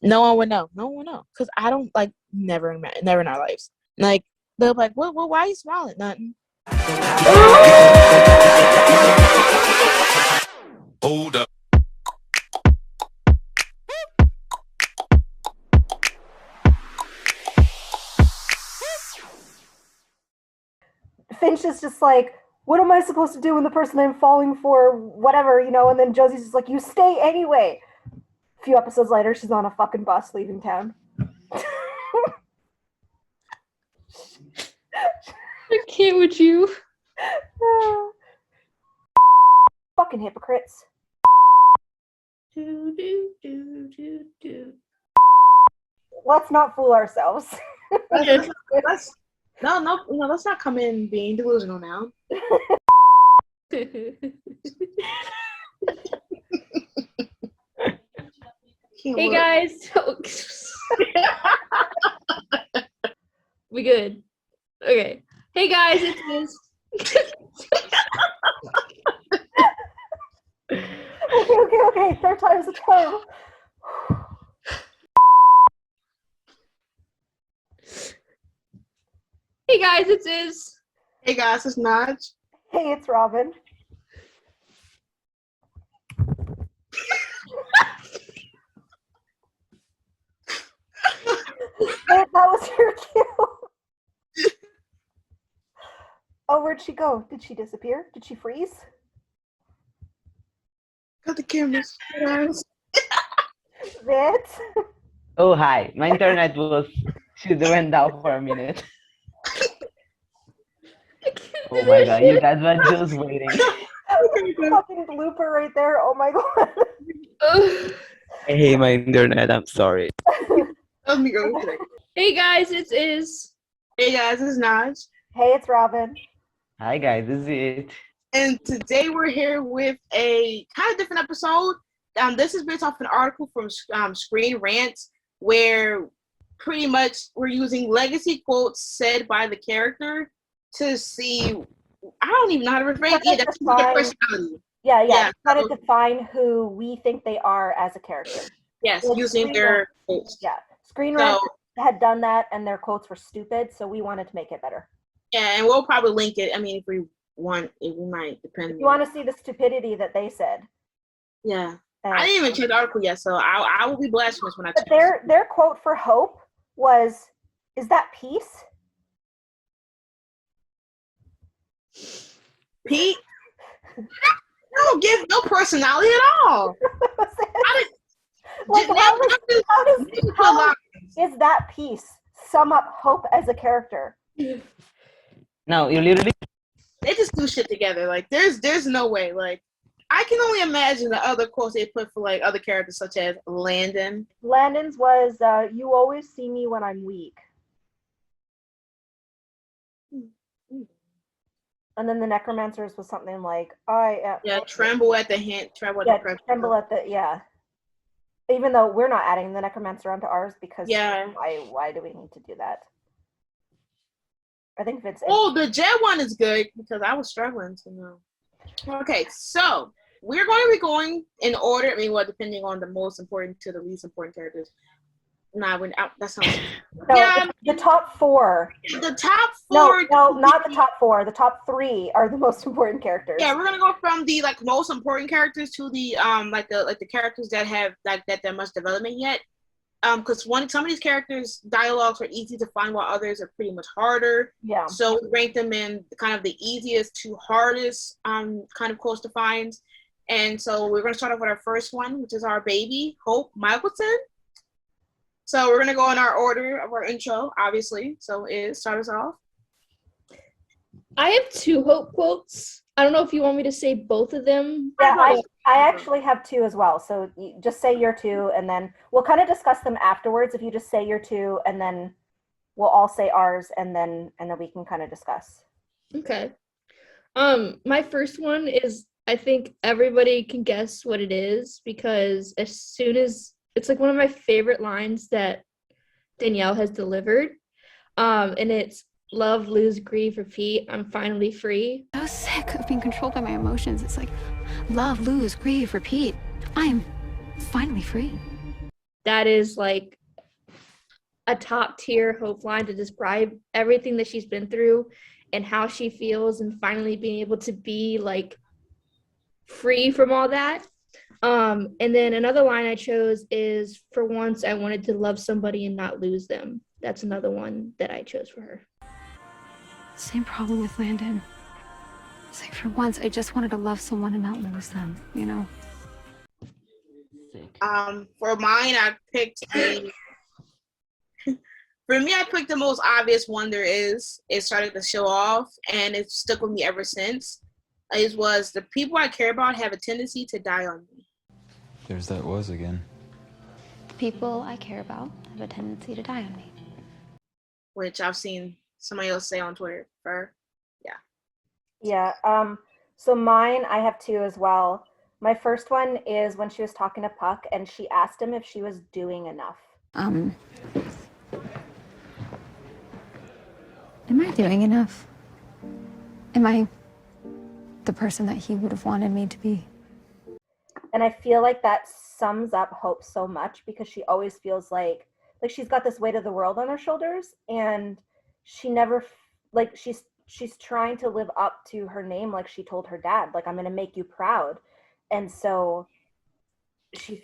No one would know. No one would know. Because I don't, like, never in our lives. Like, they'll be like, what, why are you smiling? Nothing. Hold up. Finch is just like, what am I supposed to do when the person I'm falling for, whatever, you know? And then Josie's just like, you stay anyway. A few episodes later, she's on a fucking bus leaving town. I can't with you. Fucking hypocrites. Let's not fool ourselves. Let's not come in being delusional now. Hey guys. We good. Okay. Hey guys, it's Liz. Okay. Third time's a charm. Hey guys, it's Iz. Hey guys, it's Naj. Hey, it's Robyn. That was your cue. Oh, where'd she go? Did she disappear? Did she freeze? Got the cameras. That? Oh, hi. My internet she went down for a minute. Oh my god, you guys were just waiting. Fucking blooper right there. Oh my god. I hate my internet. I'm sorry. Let me go. Hey guys, it's Iz. Hey guys, it's Naj. Hey, it's Robyn. Hi guys, this is it. And today we're here with a kind of different episode. This is based off an article from Screen Rant, where pretty much we're using legacy quotes said by the character to see. I don't even know how to rephrase it. That's their personality. Yeah. Try to define who we think they are as a character. Yes, using their quotes. Yeah, Screen Rant had done that, and their quotes were stupid, so we wanted to make it better. Yeah, and we'll probably link it. I mean, if we might depend. If you want to see the stupidity that they said. Yeah, I didn't even check the article yet, so I will be blasphemous when I check. But their quote for Hope was, "Is that peace?" Pete, don't give no personality at all. How is that peace sum up Hope as a character? No, you literally. They just do shit together. Like there's no way. Like I can only imagine the other quotes they put for like other characters such as Landon. Landon's was, "You always see me when I'm weak." And then the Necromancer's was something like, tremble at the hint, tremble at the Even though we're not adding the Necromancer onto ours because why do we need to do that? I think Vince. Oh, the Jed one is good because I was struggling to know. Okay, so we're going to be going in order. I mean, depending on the most important to the least important characters. That sounds. The top four. The top four. No, not the top four. The top three are the most important characters. Yeah, we're gonna go from the most important characters to the the characters that have that much development yet. Because some of these characters' dialogues are easy to find, while others are pretty much harder. Yeah. So we rank them in kind of the easiest to hardest kind of quotes to find. And so we're gonna start off with our first one, which is our baby Hope Mikaelson. So we're gonna go in our order of our intro, obviously. So start us off. I have two Hope quotes. I don't know if you want me to say both of them. Yeah, I actually have two as well. So you just say your two, and then we'll kind of discuss them afterwards. If you just say your two, and then we'll all say ours, and then we can kind of discuss. Okay. My first one is, I think everybody can guess what it is because as soon as it's like one of my favorite lines that Danielle has delivered. And it's love, lose, grieve, repeat. I'm finally free. So sick of being controlled by my emotions. It's like love, lose, grieve, repeat. I am finally free. that is like a top tier hope line to describe everything that she's been through and how she feels and finally being able to be like free from all that. And then another line I chose is, for once I wanted to love somebody and not lose them. That's another one that I chose for her. Same problem with Landon. It's like, for once, I just wanted to love someone and not lose them, you know? For mine, I picked for me, I picked the most obvious one there is. It started to show off, and it's stuck with me ever since. It was, the people I care about have a tendency to die on me. There's that was again. The people I care about have a tendency to die on me. Which I've seen somebody else say on Twitter. Yeah. So mine, I have two as well. My first one is when she was talking to Puck and she asked him if she was doing enough. Am I doing enough? Am I the person that he would have wanted me to be? And I feel like that sums up Hope so much, because she always feels like she's got this weight of the world on her shoulders, and she never, like, she's trying to live up to her name, like she told her dad, like, I'm going to make you proud. And so she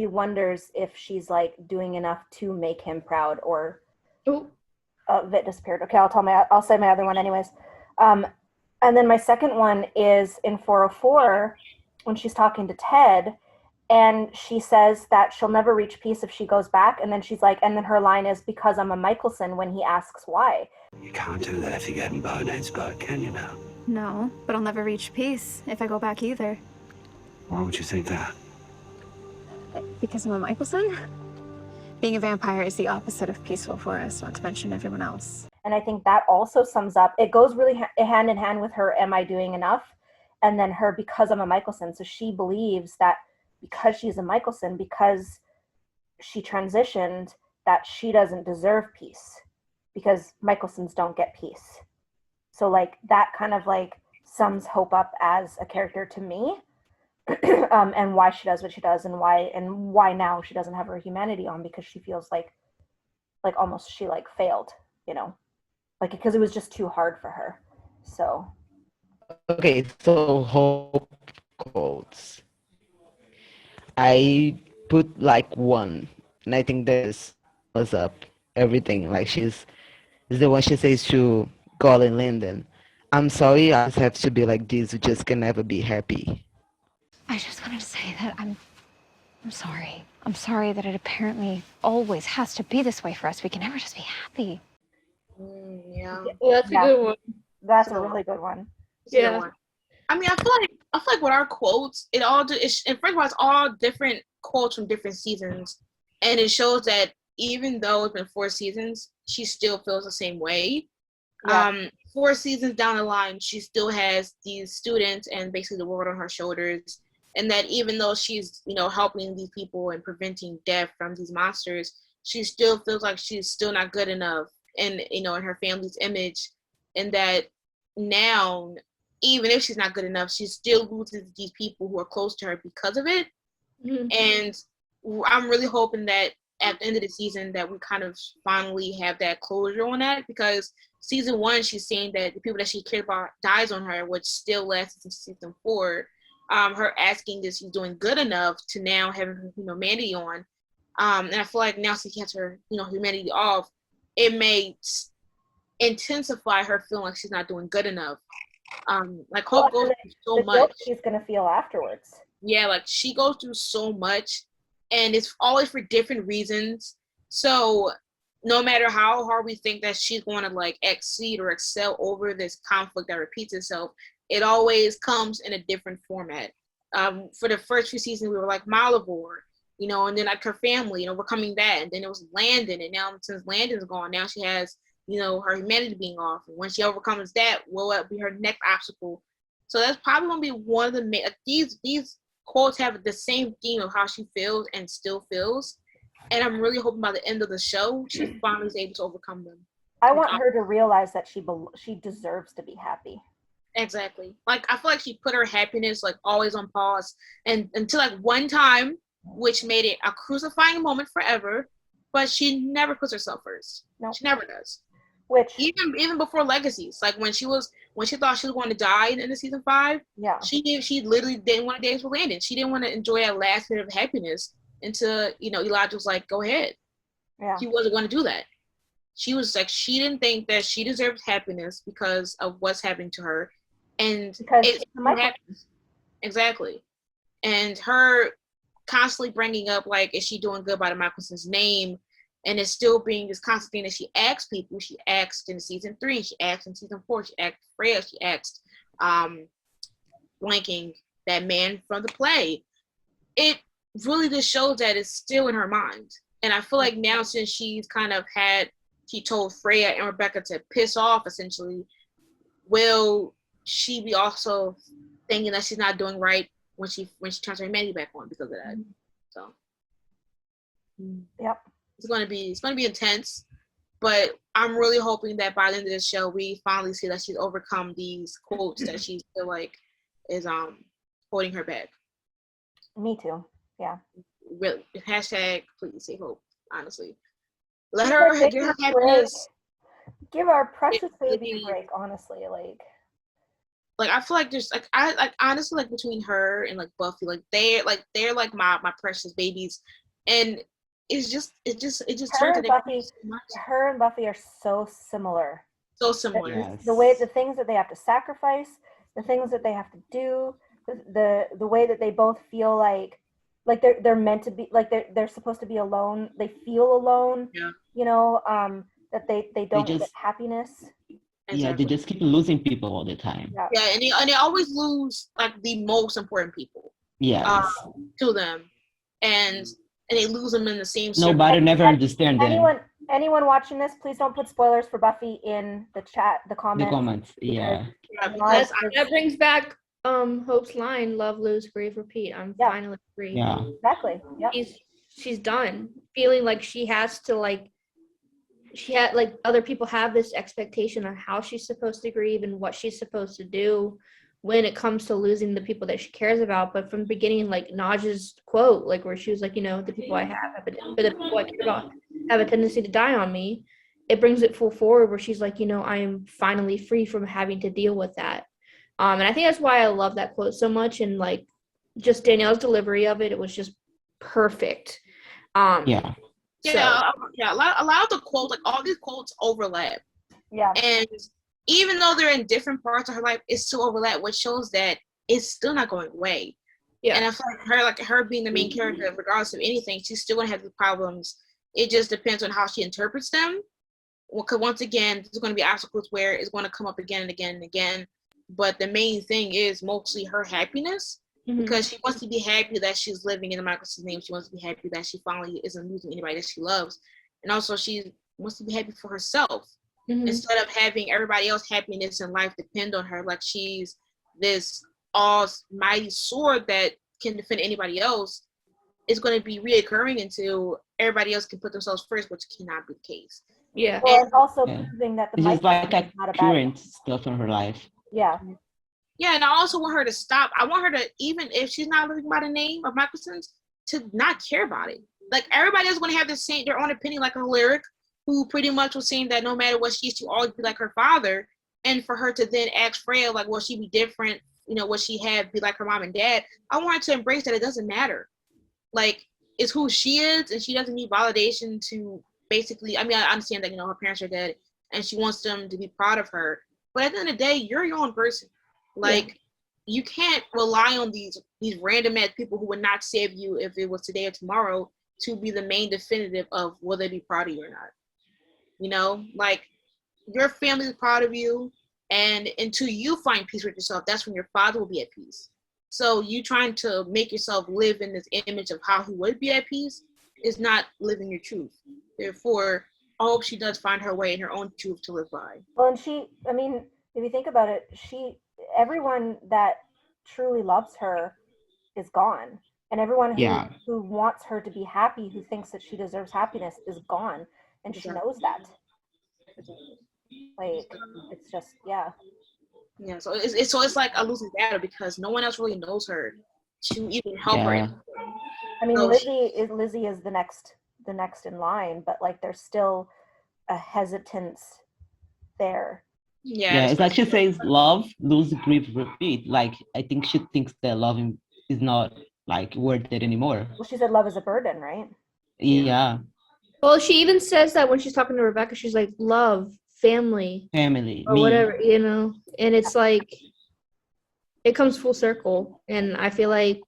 wonders if she's like doing enough to make him proud, or Vit disappeared. Okay, I'll say my other one anyways. And then my second one is in 404 when she's talking to Ted, and she says that she'll never reach peace if she goes back. And then she's like, and then her line is, because I'm a Mikaelson, when he asks why. You can't do that if you're getting Bonehead's boat, can you now? No, but I'll never reach peace if I go back either. Why would you think that? Because I'm a Mikaelson? Being a vampire is the opposite of peaceful for us, not to mention everyone else. And I think that also sums up, it goes really hand in hand with her, am I doing enough? And then her, because I'm a Mikaelson. So she believes that because she's a Mikaelson, because she transitioned, that she doesn't deserve peace, because Mikaelsons don't get peace. So like that kind of like sums Hope up as a character to me, and why she does what she does, and why now she doesn't have her humanity on, because she feels like almost she like failed, you know, like, because it was just too hard for her. So okay, so Hope quotes. I put like one, and I think this was up everything. Like is the one she says to Colin Landon, I'm sorry I have to be like this, we just can never be happy. I just wanted to say that I'm sorry. I'm sorry that it apparently always has to be this way for us. We can never just be happy. Yeah. That's a good one. That's a really good one. Yeah. I mean, I feel like with our quotes, and first of all, it's all different quotes from different seasons, and it shows that even though it's been 4 seasons, she still feels the same way. Yeah. 4 seasons down the line, she still has these students and basically the world on her shoulders, and that even though she's, you know, helping these people and preventing death from these monsters, she still feels like she's still not good enough, and you know, in her family's image, and that now, even if she's not good enough, she still loses these people who are close to her because of it. Mm-hmm. And I'm really hoping that at the end of the season that we kind of finally have that closure on that, because season 1, she's saying that the people that she cared about dies on her, which still lasts in season 4. Her asking if she's doing good enough to now having her humanity on. And I feel like now since she has her, you know, humanity off, it may intensify her feeling like she's not doing good enough. Like Hope goes through so much. She's gonna feel afterwards. Yeah, like she goes through so much, and it's always for different reasons. So no matter how hard we think that she's going to like exceed or excel over this conflict that repeats itself, it always comes in a different format. For the first few seasons, we were like Malivore, you know, and then like her family, you know, overcoming that, and then it was Landon, and now since Landon's gone, now she has, you know, her humanity being off. And when she overcomes that, will be her next obstacle. So that's probably gonna be one of the main. These quotes have the same theme of how she feels and still feels. And I'm really hoping by the end of the show, she finally is able to overcome them. I want her to realize that she deserves to be happy. Exactly. Like I feel like she put her happiness like always on pause, and until like one time which made it a crucifying moment forever. But she never puts herself first. No, she never does. Which even before Legacies, like when she thought she was going to die in the season 5, she literally didn't want to dance with Landon. She didn't want to enjoy that last bit of happiness until Elijah was like, "Go ahead." Yeah, she wasn't going to do that. She was like, she didn't think that she deserved happiness because of what's happening to her, and exactly, and her constantly bringing up like, is she doing good by the Mikaelson's name? And it's still being this constant thing that she asks people. She asked in season 3, she asked in season 4, she asked Freya, she asked blanking that man from the play. It really just shows that it's still in her mind. And I feel like now, since she's kind of she told Freya and Rebecca to piss off essentially, will she be also thinking that she's not doing right when she turns her humanity back on because of that? So yep. It's gonna be intense, but I'm really hoping that by the end of this show we finally see that she's overcome these quotes that she feel like is holding her back. Me too. Yeah. Really. Hashtag please say hope, honestly. Let her get her happiness. Give our precious baby a break, honestly. Like I feel like there's I honestly like between her and like Buffy, they're like my precious babies, and it just her and Buffy are so similar. So similar. Yes. The things that they have to sacrifice, the things that they have to do, the way that they both feel like they're meant to be, like they're supposed to be alone. They feel alone. Yeah. That they don't get happiness. Exactly. Yeah, they just keep losing people all the time. Yeah, and they always lose like the most important people. Yes. To them, and they lose them in the same. Nobody never understand them. Anyone watching this, please don't put spoilers for Buffy in the chat, the comments. The comments, yeah. That brings back Hope's line: "Love, lose, grieve, repeat." I'm finally free. Yeah, exactly. Yep. She's done feeling like she has to other people have this expectation on how she's supposed to grieve and what she's supposed to do when it comes to losing the people that she cares about. But from the beginning, like Naj's quote, like where she was like, the people I have, but the people I care about have a tendency to die on me. It brings it full forward where she's like, I am finally free from having to deal with that. And I think that's why I love that quote so much. And like just Danielle's delivery of it, it was just perfect. Yeah, a lot of the quotes, like all these quotes overlap. Yeah. And even though they're in different parts of her life, it's still overlap, which shows that it's still not going away. Yeah. And I feel like her being the main character, regardless of anything, she's still gonna have the problems. It just depends on how she interprets them. Because once again, there's gonna be obstacles where it's gonna come up again and again and again. But the main thing is mostly her happiness. Because she wants to be happy that she's living in the Mikaelson's name. She wants to be happy that she finally isn't losing anybody that she loves. And also she wants to be happy for herself. Instead of having everybody else's happiness in life depend on her. Like she's this almighty sword that can defend anybody else. It's going to be reoccurring until everybody else can put themselves first, which cannot be the case. Yeah. Well, it's also proving that the Mikaelson is like a current stuff in her life. Yeah. Yeah, and I also want her to stop. I want her to, even if she's not living by the name of Mikaelson's, to not care about it. Like everybody is going to have their own opinion, like Alaric, who pretty much was saying that no matter what she is, she'll always be like her father. And for her to then ask Freya, like, will she be different? Will she be like her mom and dad? I want her to embrace that it doesn't matter. Like, it's who she is, and she doesn't need validation to basically, I understand that, her parents are dead, and she wants them to be proud of her. But at the end of the day, you're your own person. Like, you can't rely on these random ass people who would not save you if it was today or tomorrow to be the main definitive of will they be proud of you or not. Like your family is proud of you, and until you find peace with yourself, that's when your father will be at peace. So you trying to make yourself live in this image of how he would be at peace is not living your truth. Therefore, I hope she does find her way in her own truth to live by. Well, and if you think about it, everyone that truly loves her is gone, and everyone who wants her to be happy, who thinks that she deserves happiness, is gone, and she knows that. Like, it's just so it's like a losing battle because no one else really knows her to even help her. I mean, So Lizzie is the next in line, but like there's still a hesitance there. Yeah, it's like she says, love, lose, grief, repeat. Like, I think she thinks that loving is not like worth it anymore. Well, she said love is a burden, right? Yeah. Well, she even says that when she's talking to Rebecca, she's like, love, family, or me. Whatever, you know. And it's like, it comes full circle. And I feel like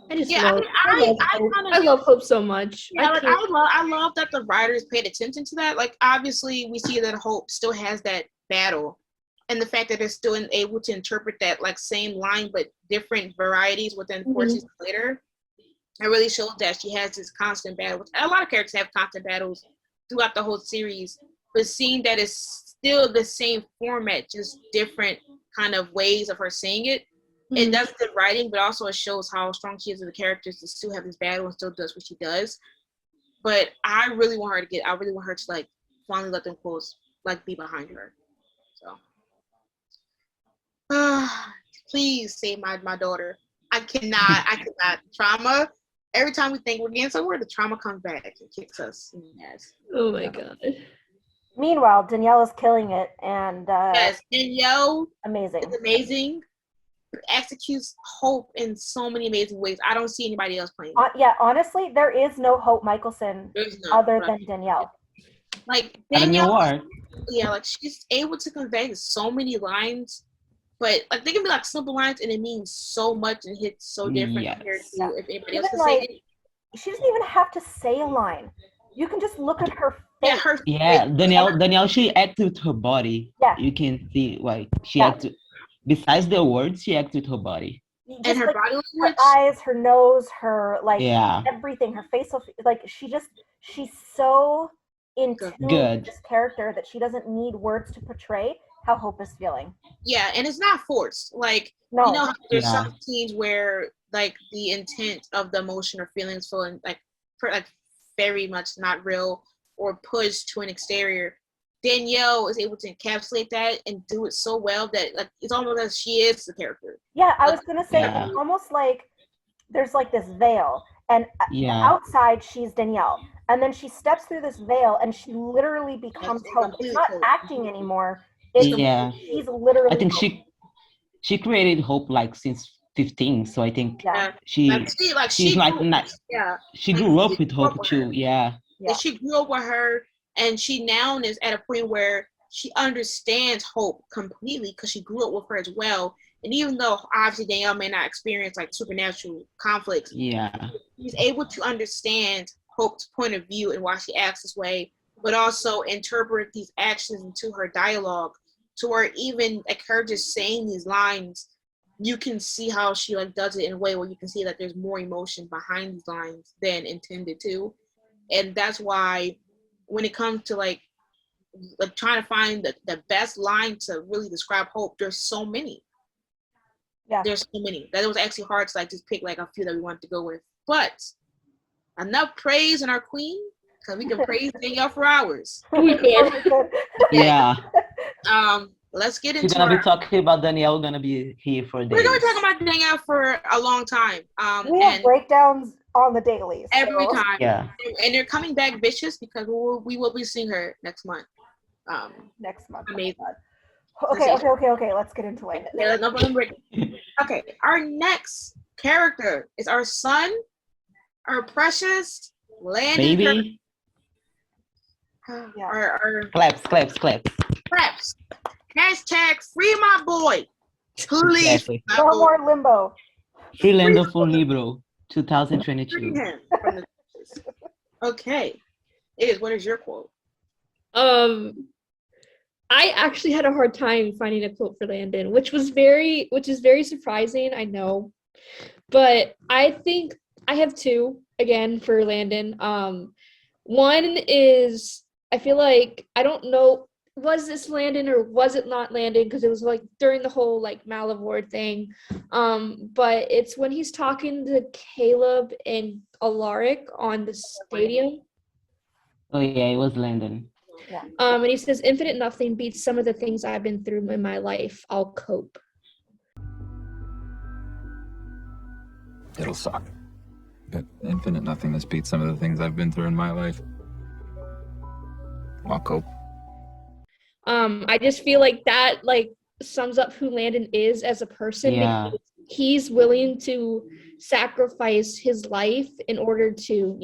I love Hope so much. Yeah, I love that the writers paid attention to that. Like, obviously, we see that Hope still has that battle, and the fact that they're still able to interpret that like same line but different varieties within 4 seasons later. It really shows that she has this constant battle. A lot of characters have constant battles throughout the whole series, but seeing that it's still the same format, just different kind of ways of her saying it. It does the writing, but also it shows how strong she is as a character to still have this battle and still does what she does. But I really want her to like finally let them quotes like be behind her. So please save my daughter. I cannot. Trauma. Every time we think we're getting somewhere, the trauma comes back and kicks us in the ass. Oh my god. Meanwhile, Danielle is killing it, and yes, Danielle amazing. It's amazing. Executes Hope in so many amazing ways. I don't see anybody else playing. Yeah, honestly, there is no Hope Mikaelson other than Danielle. Like Danielle, yeah, like she's able to convey so many lines, but like they can be like simple lines and it means so much and hits so different compared to if anybody else can say it. She doesn't even have to say a line. You can just look at her face. Danielle, she acts with her body. Yeah. You can see like she acts. Besides the words, she acts with her body. Just and her body language, her eyes, her nose, her everything, her facial, like she's so in tune with this character that she doesn't need words to portray how Hope is feeling. Yeah, and it's not forced. Like you know, there's some scenes where like the intent of the emotion or feelings feeling like very much not real or pushed to an exterior. Danielle is able to encapsulate that and do it so well that like it's almost as she is the character. Yeah, I was gonna say it's almost like there's like this veil, and outside she's Danielle, and then she steps through this veil, and she literally becomes Hope. It's not acting anymore. She's literally. I think she created Hope like since 15, so I think she grew up with Hope too. Yeah, she grew up with her. And she now is at a point where she understands Hope completely because she grew up with her as well. And even though obviously Danielle may not experience like supernatural conflicts, she's able to understand Hope's point of view and why she acts this way, but also interpret these actions into her dialogue to where even like her just saying these lines, you can see how she like does it in a way where you can see that there's more emotion behind these lines than intended to. And that's why when it comes to like trying to find the best line to really describe Hope, there's so many. Yeah. There's so many. That it was actually hard to like just pick like a few that we wanted to go with. But enough praise in our queen, because we can praise Danielle for hours. Yeah. Let's get into We're gonna be talking about Danielle. We're gonna be here for days. We're gonna be talking about Danielle for a long time. We have breakdowns on the daily. Every time. Yeah. And they're coming back vicious because we will be seeing her next month. Next month. Amazing. Okay. Let's get into it. Okay. Our next character is our son, our precious Landon. Baby. Our claps. Hashtag free my boy. Please. Exactly. No more limbo. Free Lando for Libro 2022. Okay. What is your quote? I actually had a hard time finding a quote for Landon, which is very surprising, I know. But I think I have two again for Landon. One is I feel like I don't know, was this Landon or was it not Landon? Because it was like during the whole like Malivore thing. But it's when he's talking to Kaleb and Alaric on the stadium. Oh yeah, it was Landon. Yeah. And he says, "Infinite nothing beats some of the things I've been through in my life. I'll cope." It'll suck. But infinite nothingness beats some of the things I've been through in my life. I'll cope. I just feel like that sums up who Landon is as a person. Yeah. Because he's willing to sacrifice his life in order to,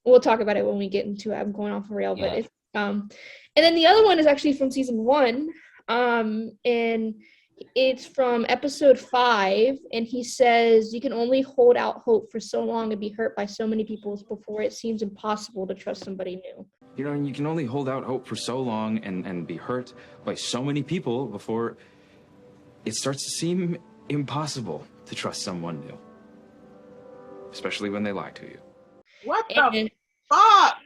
we'll talk about it when we get into it. I'm going off the rail, but it's and then the other one is actually from season 1, and it's from episode 5, and he says, "You can only hold out hope for so long and be hurt by so many people before it seems impossible to trust somebody new." You can only hold out hope for so long and be hurt by so many people before it starts to seem impossible to trust someone new, especially when they lie to you. What the fuck?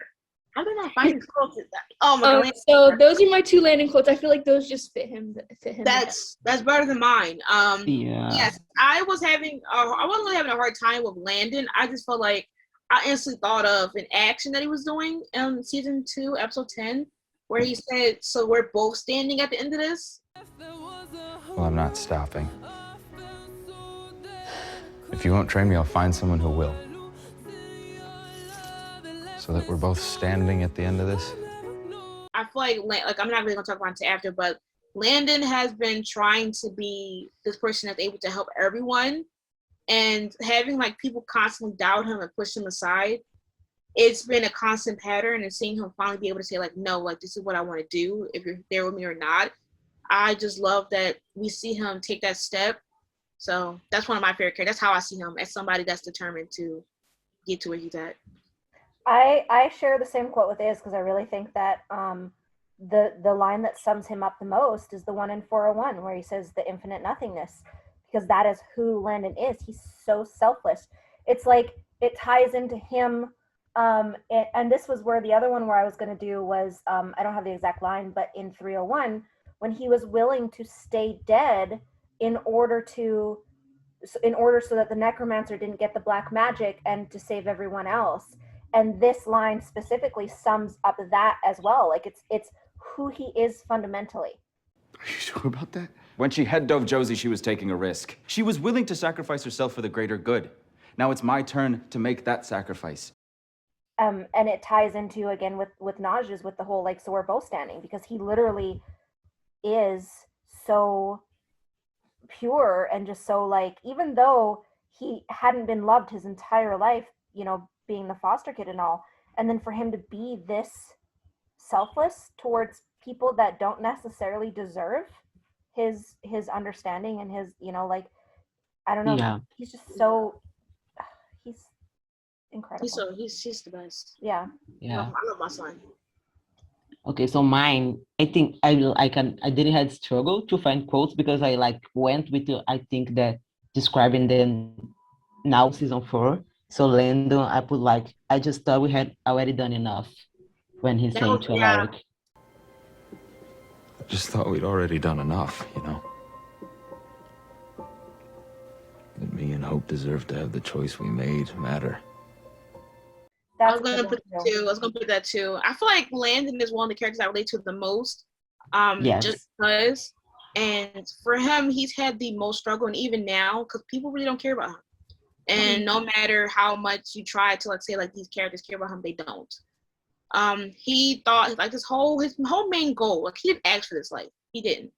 How did I find his quotes? Oh my god! So those are my 2 Landon quotes. I feel like those just fit him. That's better than mine. Yes, I wasn't really having a hard time with Landon. I just felt like I instantly thought of an action that he was doing in season 2, episode 10, where he said, "So we're both standing at the end of this." Well, I'm not stopping. If you won't train me, I'll find someone who will. So that we're both standing at the end of this. I feel like I'm not really gonna talk about it after, but Landon has been trying to be this person that's able to help everyone, and having people constantly doubt him and push him aside. It's been a constant pattern, and seeing him finally be able to say no, this is what I want to do, if you're there with me or not. I just love that we see him take that step. So that's one of my favorite characters. That's how I see him, as somebody that's determined to get to where he's at. I share the same quote with Iz, because I really think that the line that sums him up the most is the one in 401 where he says the infinite nothingness, because that is who Landon is. He's so selfless. It's like it ties into him. And this was where the other one where I was going to do was, I don't have the exact line, but in 301, when he was willing to stay dead in order so that the necromancer didn't get the black magic and to save everyone else. And this line specifically sums up that as well. It's who he is fundamentally. Are you sure about that? When she head dove Josie, she was taking a risk. She was willing to sacrifice herself for the greater good. Now it's my turn to make that sacrifice. And it ties into, again, with Naj's, with the whole, so we're both standing, because he literally is so pure and just so, even though he hadn't been loved his entire life, being the foster kid and all, and then for him to be this selfless towards people that don't necessarily deserve his understanding and his, I don't know. Yeah. He's just so, he's incredible. He's the best. Yeah. I love my son. Okay, so mine, I think I didn't have struggle to find quotes, because I went with I think that describing them now season 4. So Landon, I put I just thought we had already done enough when he's saying to Alaric. I just thought we'd already done enough, That me and Hope deserve to have the choice we made matter. I was gonna put that too. I feel like Landon is one of the characters I relate to the most. Just because. And for him, he's had the most struggle, and even now, because people really don't care about him. And no matter how much you try to say these characters care about him, they don't. He thought his whole main goal, he didn't ask for this life. He didn't.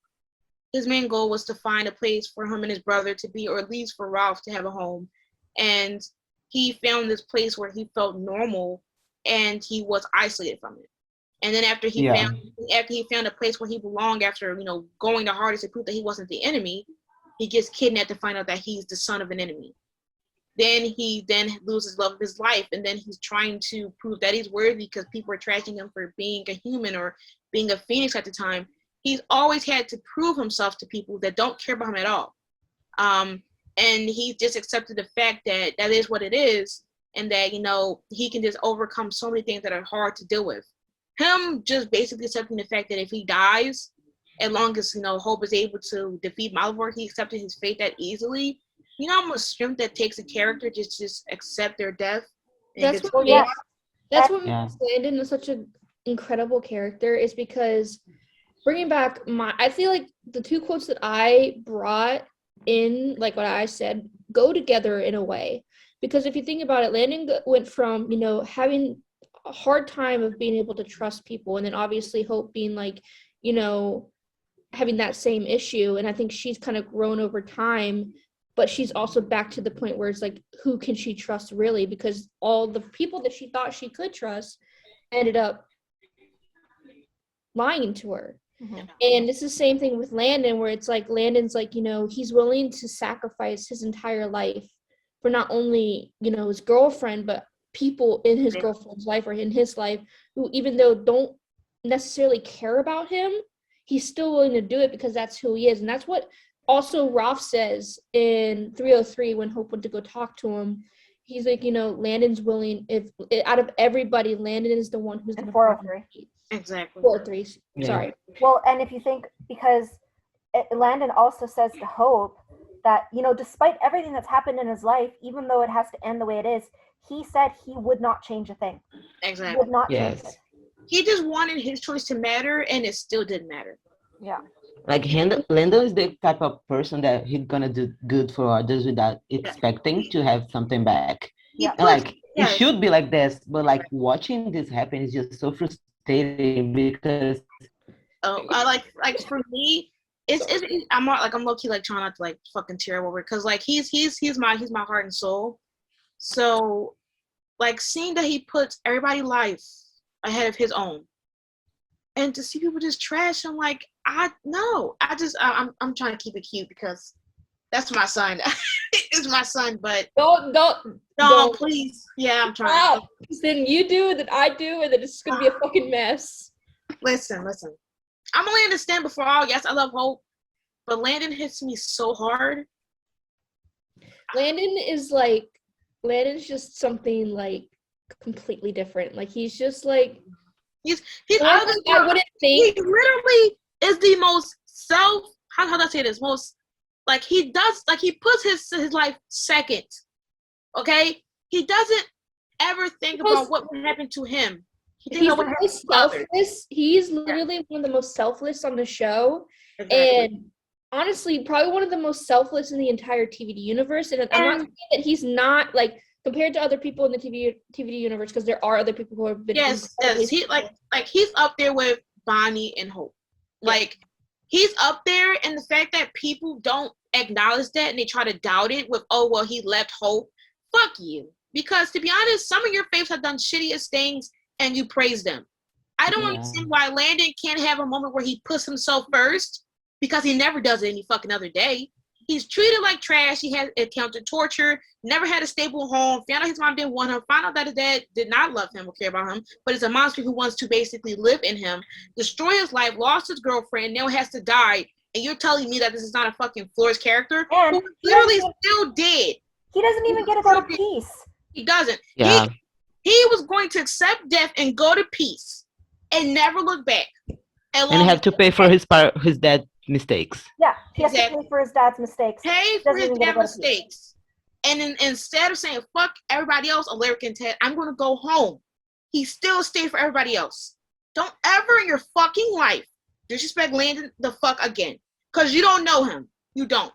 His main goal was to find a place for him and his brother to be, or at least for Ralph to have a home. And he found this place where he felt normal, and he was isolated from it. And then after he found a place where he belonged, after going the hardest to prove that he wasn't the enemy, he gets kidnapped to find out that he's the son of an enemy. Then he loses love of his life, and then he's trying to prove that he's worthy because people are trashing him for being a human or being a phoenix at the time. He's always had to prove himself to people that don't care about him at all. And he just accepted the fact that that is what it is, and that, he can just overcome so many things that are hard to deal with. Him just basically accepting the fact that if he dies, as long as, Hope is able to defeat Malivore, he accepted his fate that easily. How much strength that takes a character just accept their death. That's what makes Landon such an incredible character, is because bringing back I feel like the 2 quotes that I brought in, what I said, go together in a way. Because if you think about it, Landon went from, you know, having a hard time of being able to trust people, and then obviously Hope being like, you know, having that same issue. And I think she's kind of grown over time, but she's also back to the point where it's like, who can she trust really? Because all the people that she thought she could trust ended up lying to her. Mm-hmm. And it's the same thing with Landon, where it's like Landon's like, you know, he's willing to sacrifice his entire life for not only, you know, his girlfriend, but people in his girlfriend's life or in his life who, even though don't necessarily care about him, he's still willing to do it because that's who he is. And that's what also Rolf says in 303 when Hope went to go talk to him. He's like, you know, Landon's willing, if out of everybody, Landon is the one who's going to 403. Exactly. 403. Sorry. Well, and if you think, because Landon also says to Hope that, you know, despite everything that's happened in his life, even though it has to end the way it is, he said he would not change a thing. Exactly. He would not change it. He just wanted his choice to matter, and it still didn't matter. Yeah. Like Landon is the type of person that he's gonna do good for others without expecting to have something back. Yeah. And like it should be like this, but like watching this happen is just so frustrating because I like for me, it's I'm low key like trying not to like fucking tear over because like he's my heart and soul. So like seeing that he puts everybody's life ahead of his own, and to see people just trash him, like I'm trying to keep it cute because that's my son. It's my son, but don't please. Yeah, I'm trying. Then you do, then I do, and then it's gonna be a fucking mess. Listen. I'm only understand before all. Yes, I love Hope, but Landon hits me so hard. Landon's just something like completely different. Like he's just like he's I wouldn't think he literally is the most how do I say this? Most like he puts his life second. Okay? He doesn't ever think about what would happen to him. He's the most selfless. He's literally one of the most selfless on the show. Exactly. And honestly, probably one of the most selfless in the entire TVD universe. And I'm not saying that he's not like compared to other people in the TVD universe, because there are other people who have been. Yes. He like he's up there with Bonnie and Hope. Yeah. Like he's up there, and the fact that people don't acknowledge that and they try to doubt it with, oh well, he left Hope. Fuck you. Because to be honest, some of your faves have done shittiest things and you praise them. I don't understand why Landon can't have a moment where he puts himself first, because he never does it any fucking other day. He's treated like trash. He has encountered torture, never had a stable home, found out his mom didn't want him, found out that his dad did not love him or care about him, but is a monster who wants to basically live in him, destroy his life, lost his girlfriend, now has to die, and you're telling me that this is not a fucking Flores character who literally still dead. He doesn't even get to go to peace. He doesn't. Yeah. He was going to accept death and go to peace and never look back. And have to pay for his dad's mistakes. Yeah, he has to pay for his dad's mistakes. Pay for his dad's mistakes. And then instead of saying, fuck everybody else, Alaric and Ted, I'm going to go home. He still stayed for everybody else. Don't ever in your fucking life disrespect Landon the fuck again. Because you don't know him. You don't.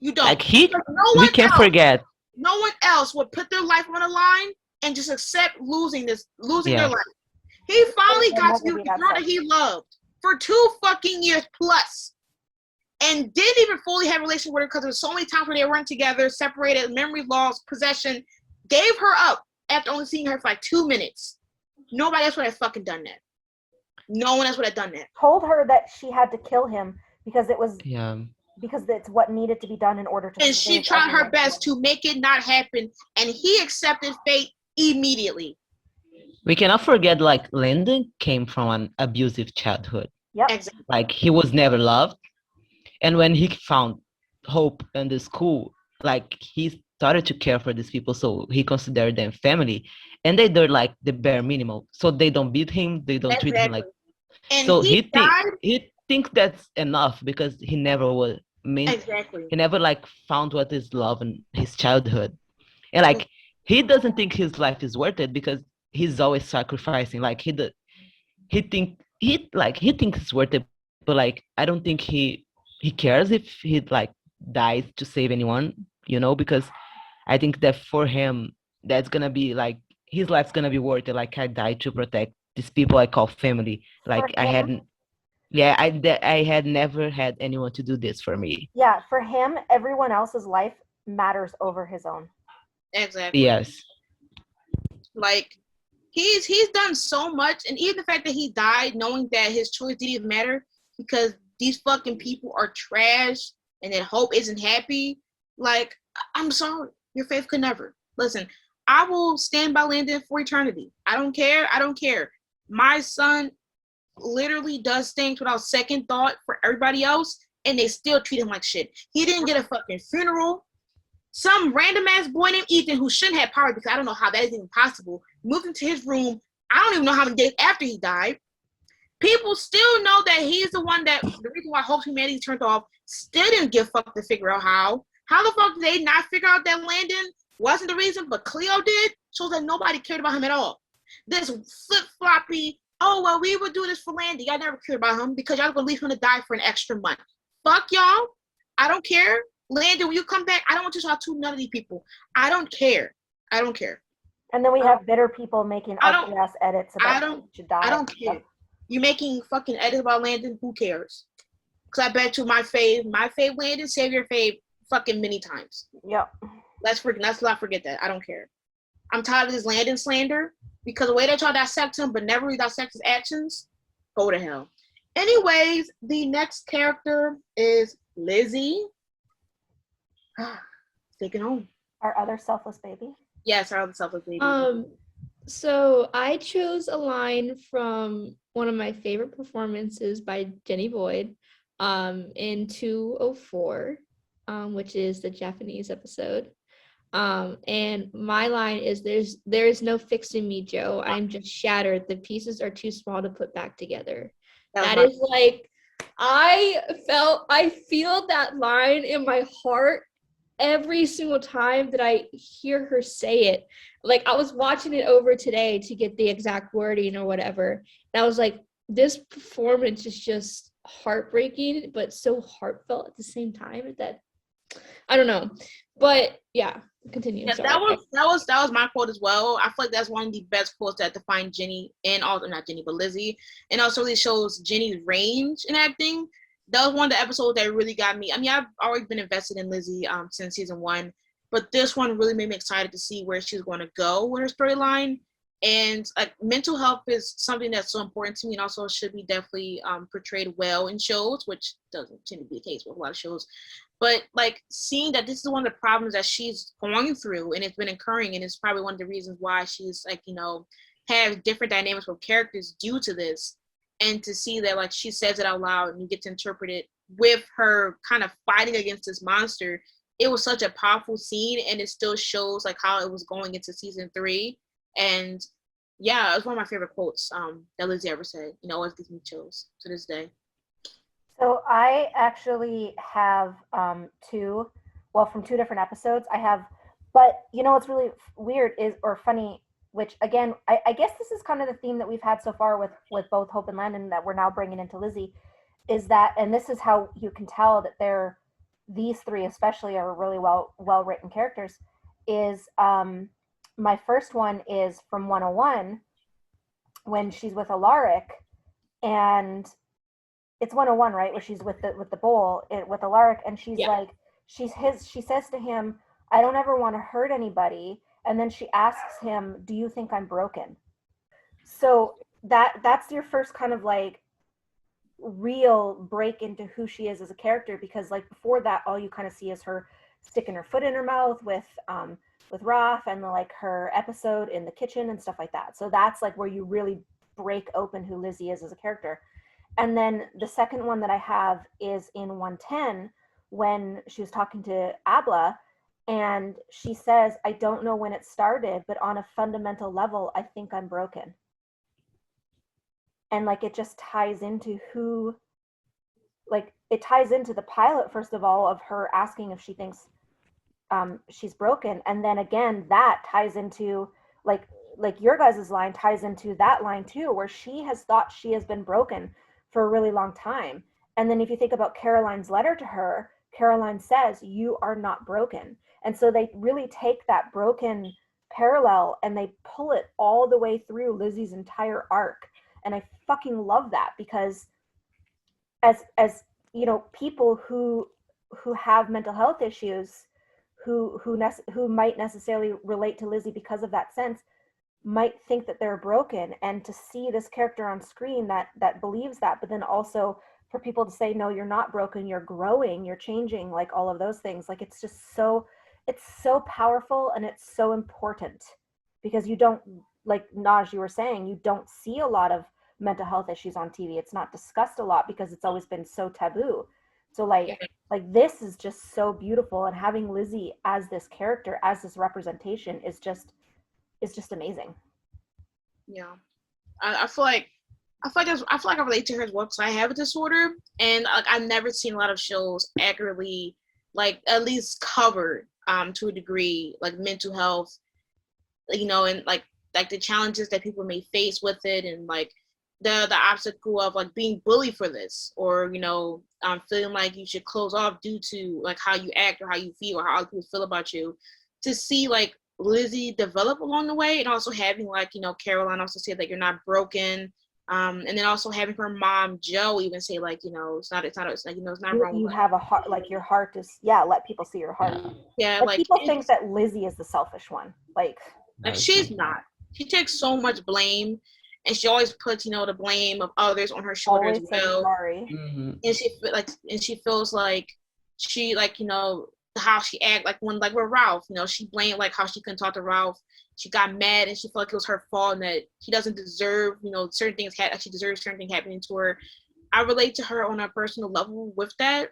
Like we can't forget. No one else would put their life on the line and just accept losing their life. He finally got to the girl that he loved for 2 fucking years plus, and didn't even fully have a relationship with her because there was so many times where they weren't together, separated, memory loss, possession. Gave her up after only seeing her for like 2 minutes. Nobody else would have fucking done that. No one else would have done that. Told her that she had to kill him because it was because it's what needed to be done in order to. And she tried her best to make it not happen, and he accepted fate immediately. We cannot forget, like, Landon came from an abusive childhood. Yep. Exactly. Like, he was never loved. And when he found hope in the school, like, he started to care for these people, so he considered them family. And they did, like, the bare minimum. So they don't beat him, they don't treat him like... And so he thinks that's enough because he never was... He never, like, found what is love in his childhood. And, like, he doesn't think his life is worth it because he's always sacrificing. Like he thinks it's worth it, but like I don't think he cares if he like dies to save anyone. because I think that for him, that's gonna be like his life's gonna be worth it. Like I died to protect these people I call family. Like I hadn't, yeah, I had never had anyone to do this for me. Yeah, for him, everyone else's life matters over his own. Exactly. Yes. Like he's done so much, and even the fact that he died knowing that his choice didn't even matter because these fucking people are trash and that Hope isn't happy. Like, I'm sorry, your faith could never. Listen, I will stand by Landon for eternity. I don't care. My son literally does things without second thought for everybody else, and they still treat him like shit. He didn't get a fucking funeral. Some random ass boy named Ethan, who shouldn't have power because I don't know how that is even possible, moved into his room. I don't even know how many days after he died. People still know that he's the one that the reason why Hope Humanity turned off. Still didn't give a fuck to figure out how. How the fuck did they not figure out that Landon wasn't the reason, but Cleo did? Shows that nobody cared about him at all. This flip-floppy, oh, well, we would do this for Landon. Y'all never cared about him because y'all gonna leave him to die for an extra month. Fuck y'all. I don't care. Landon, when you come back, I don't want you to talk to none of these people. I don't care. And then we have bitter people making ugly ass edits about who should die. I don't care. You making fucking edits about Landon? Who cares? Because I bet you my fave Landon, save your fave fucking many times. Yep. Let's not forget that. I don't care. I'm tired of this Landon slander because the way that y'all dissect him, but never really dissect his actions, go to hell. Anyways, the next character is Lizzie. Take it home. Our other selfless baby. Yes, our other selfless baby. So I chose a line from one of my favorite performances by Jenny Boyd in 204, which is the Japanese episode. And my line is there is no fixing me, Joe. I'm just shattered. The pieces are too small to put back together. That is like, I feel that line in my heart every single time that I hear her say it. Like, I was watching it over today to get the exact wording or whatever. And I was like, this performance is just heartbreaking, but so heartfelt at the same time that I don't know. But yeah, continue. Yeah, that was my quote as well. I feel like that's one of the best quotes that define Jenny and also not Jenny, but Lizzie, and also really shows Jenny's range in acting. That was one of the episodes that really got me. I mean, I've always been invested in Lizzie since season 1, but this one really made me excited to see where she's going to go with her storyline. And mental health is something that's so important to me, and also should be definitely portrayed well in shows, which doesn't tend to be the case with a lot of shows. But like seeing that this is one of the problems that she's going through, and it's been occurring, and it's probably one of the reasons why she's have different dynamics with characters due to this. And to see that like she says it out loud and you get to interpret it with her kind of fighting against this monster, it was such a powerful scene, and it still shows like how it was going into season 3. And yeah, it was one of my favorite quotes that Lizzie ever said. Always gives me chills to this day. So I actually have from 2 different episodes. But what's really weird or funny, which again, I guess this is kind of the theme that we've had so far with both Hope and Landon that we're now bringing into Lizzie, is that, and this is how you can tell that these 3 especially are really well written characters, is my first one is from 101 when she's with Alaric, and it's 101, right, where she's with the bowl with Alaric, and she's like, she says to him, I don't ever want to hurt anybody. And then she asks him, do you think I'm broken? So that's your first kind of like real break into who she is as a character, because like before that, all you kind of see is her sticking her foot in her mouth with Raph, and like her episode in the kitchen and stuff like that. So that's like where you really break open who Lizzie is as a character. And then the second one that I have is in 110 when she was talking to Abla, and she says, I don't know when it started, but on a fundamental level, I think I'm broken. And like, it just ties into it ties into the pilot, first of all, of her asking if she thinks she's broken. And then again, that ties into like your guys' line ties into that line too, where she has thought she has been broken for a really long time. And then if you think about Caroline's letter to her, Caroline says, you are not broken. And so they really take that broken parallel and they pull it all the way through Lizzie's entire arc. And I fucking love that, because as you know, people who have mental health issues, who might necessarily relate to Lizzie because of that sense, might think that they're broken, and to see this character on screen that believes that, but then also for people to say, no, you're not broken, you're growing, you're changing, like all of those things, like it's so powerful, and it's so important, because you don't, like Naj, you were saying, you don't see a lot of mental health issues on TV. It's not discussed a lot because it's always been so taboo. So like this is just so beautiful, and having Lizzie as this character, as this representation is just amazing. Yeah, I feel like I relate to her as well, because I have a disorder, and like I've never seen a lot of shows accurately, like at least covered to a degree, like mental health, you know, and like the challenges that people may face with it, and like the obstacle of like being bullied for this, or you know, feeling like you should close off due to like how you act or how you feel or how other people feel about you. To see like Lizzie develop along the way, and also having like, you know, Caroline also say that you're not broken, and then also having her mom Jo even say like, you know, it's not like, you know, it's not wrong. You have a heart, like your heart is, let people see your heart. Yeah, like people think that Lizzie is the selfish one, like she's not. She takes so much blame, and she always puts, you know, the blame of others on her shoulders as well. Sorry. Mm-hmm. And she feels like she, like, you know, how she act, like when, like with Ralph, you know, she blamed like how she couldn't talk to Ralph. She got mad and she felt like it was her fault, and that she doesn't deserve, you know, certain things. She deserves certain things happening to her. I relate to her on a personal level with that.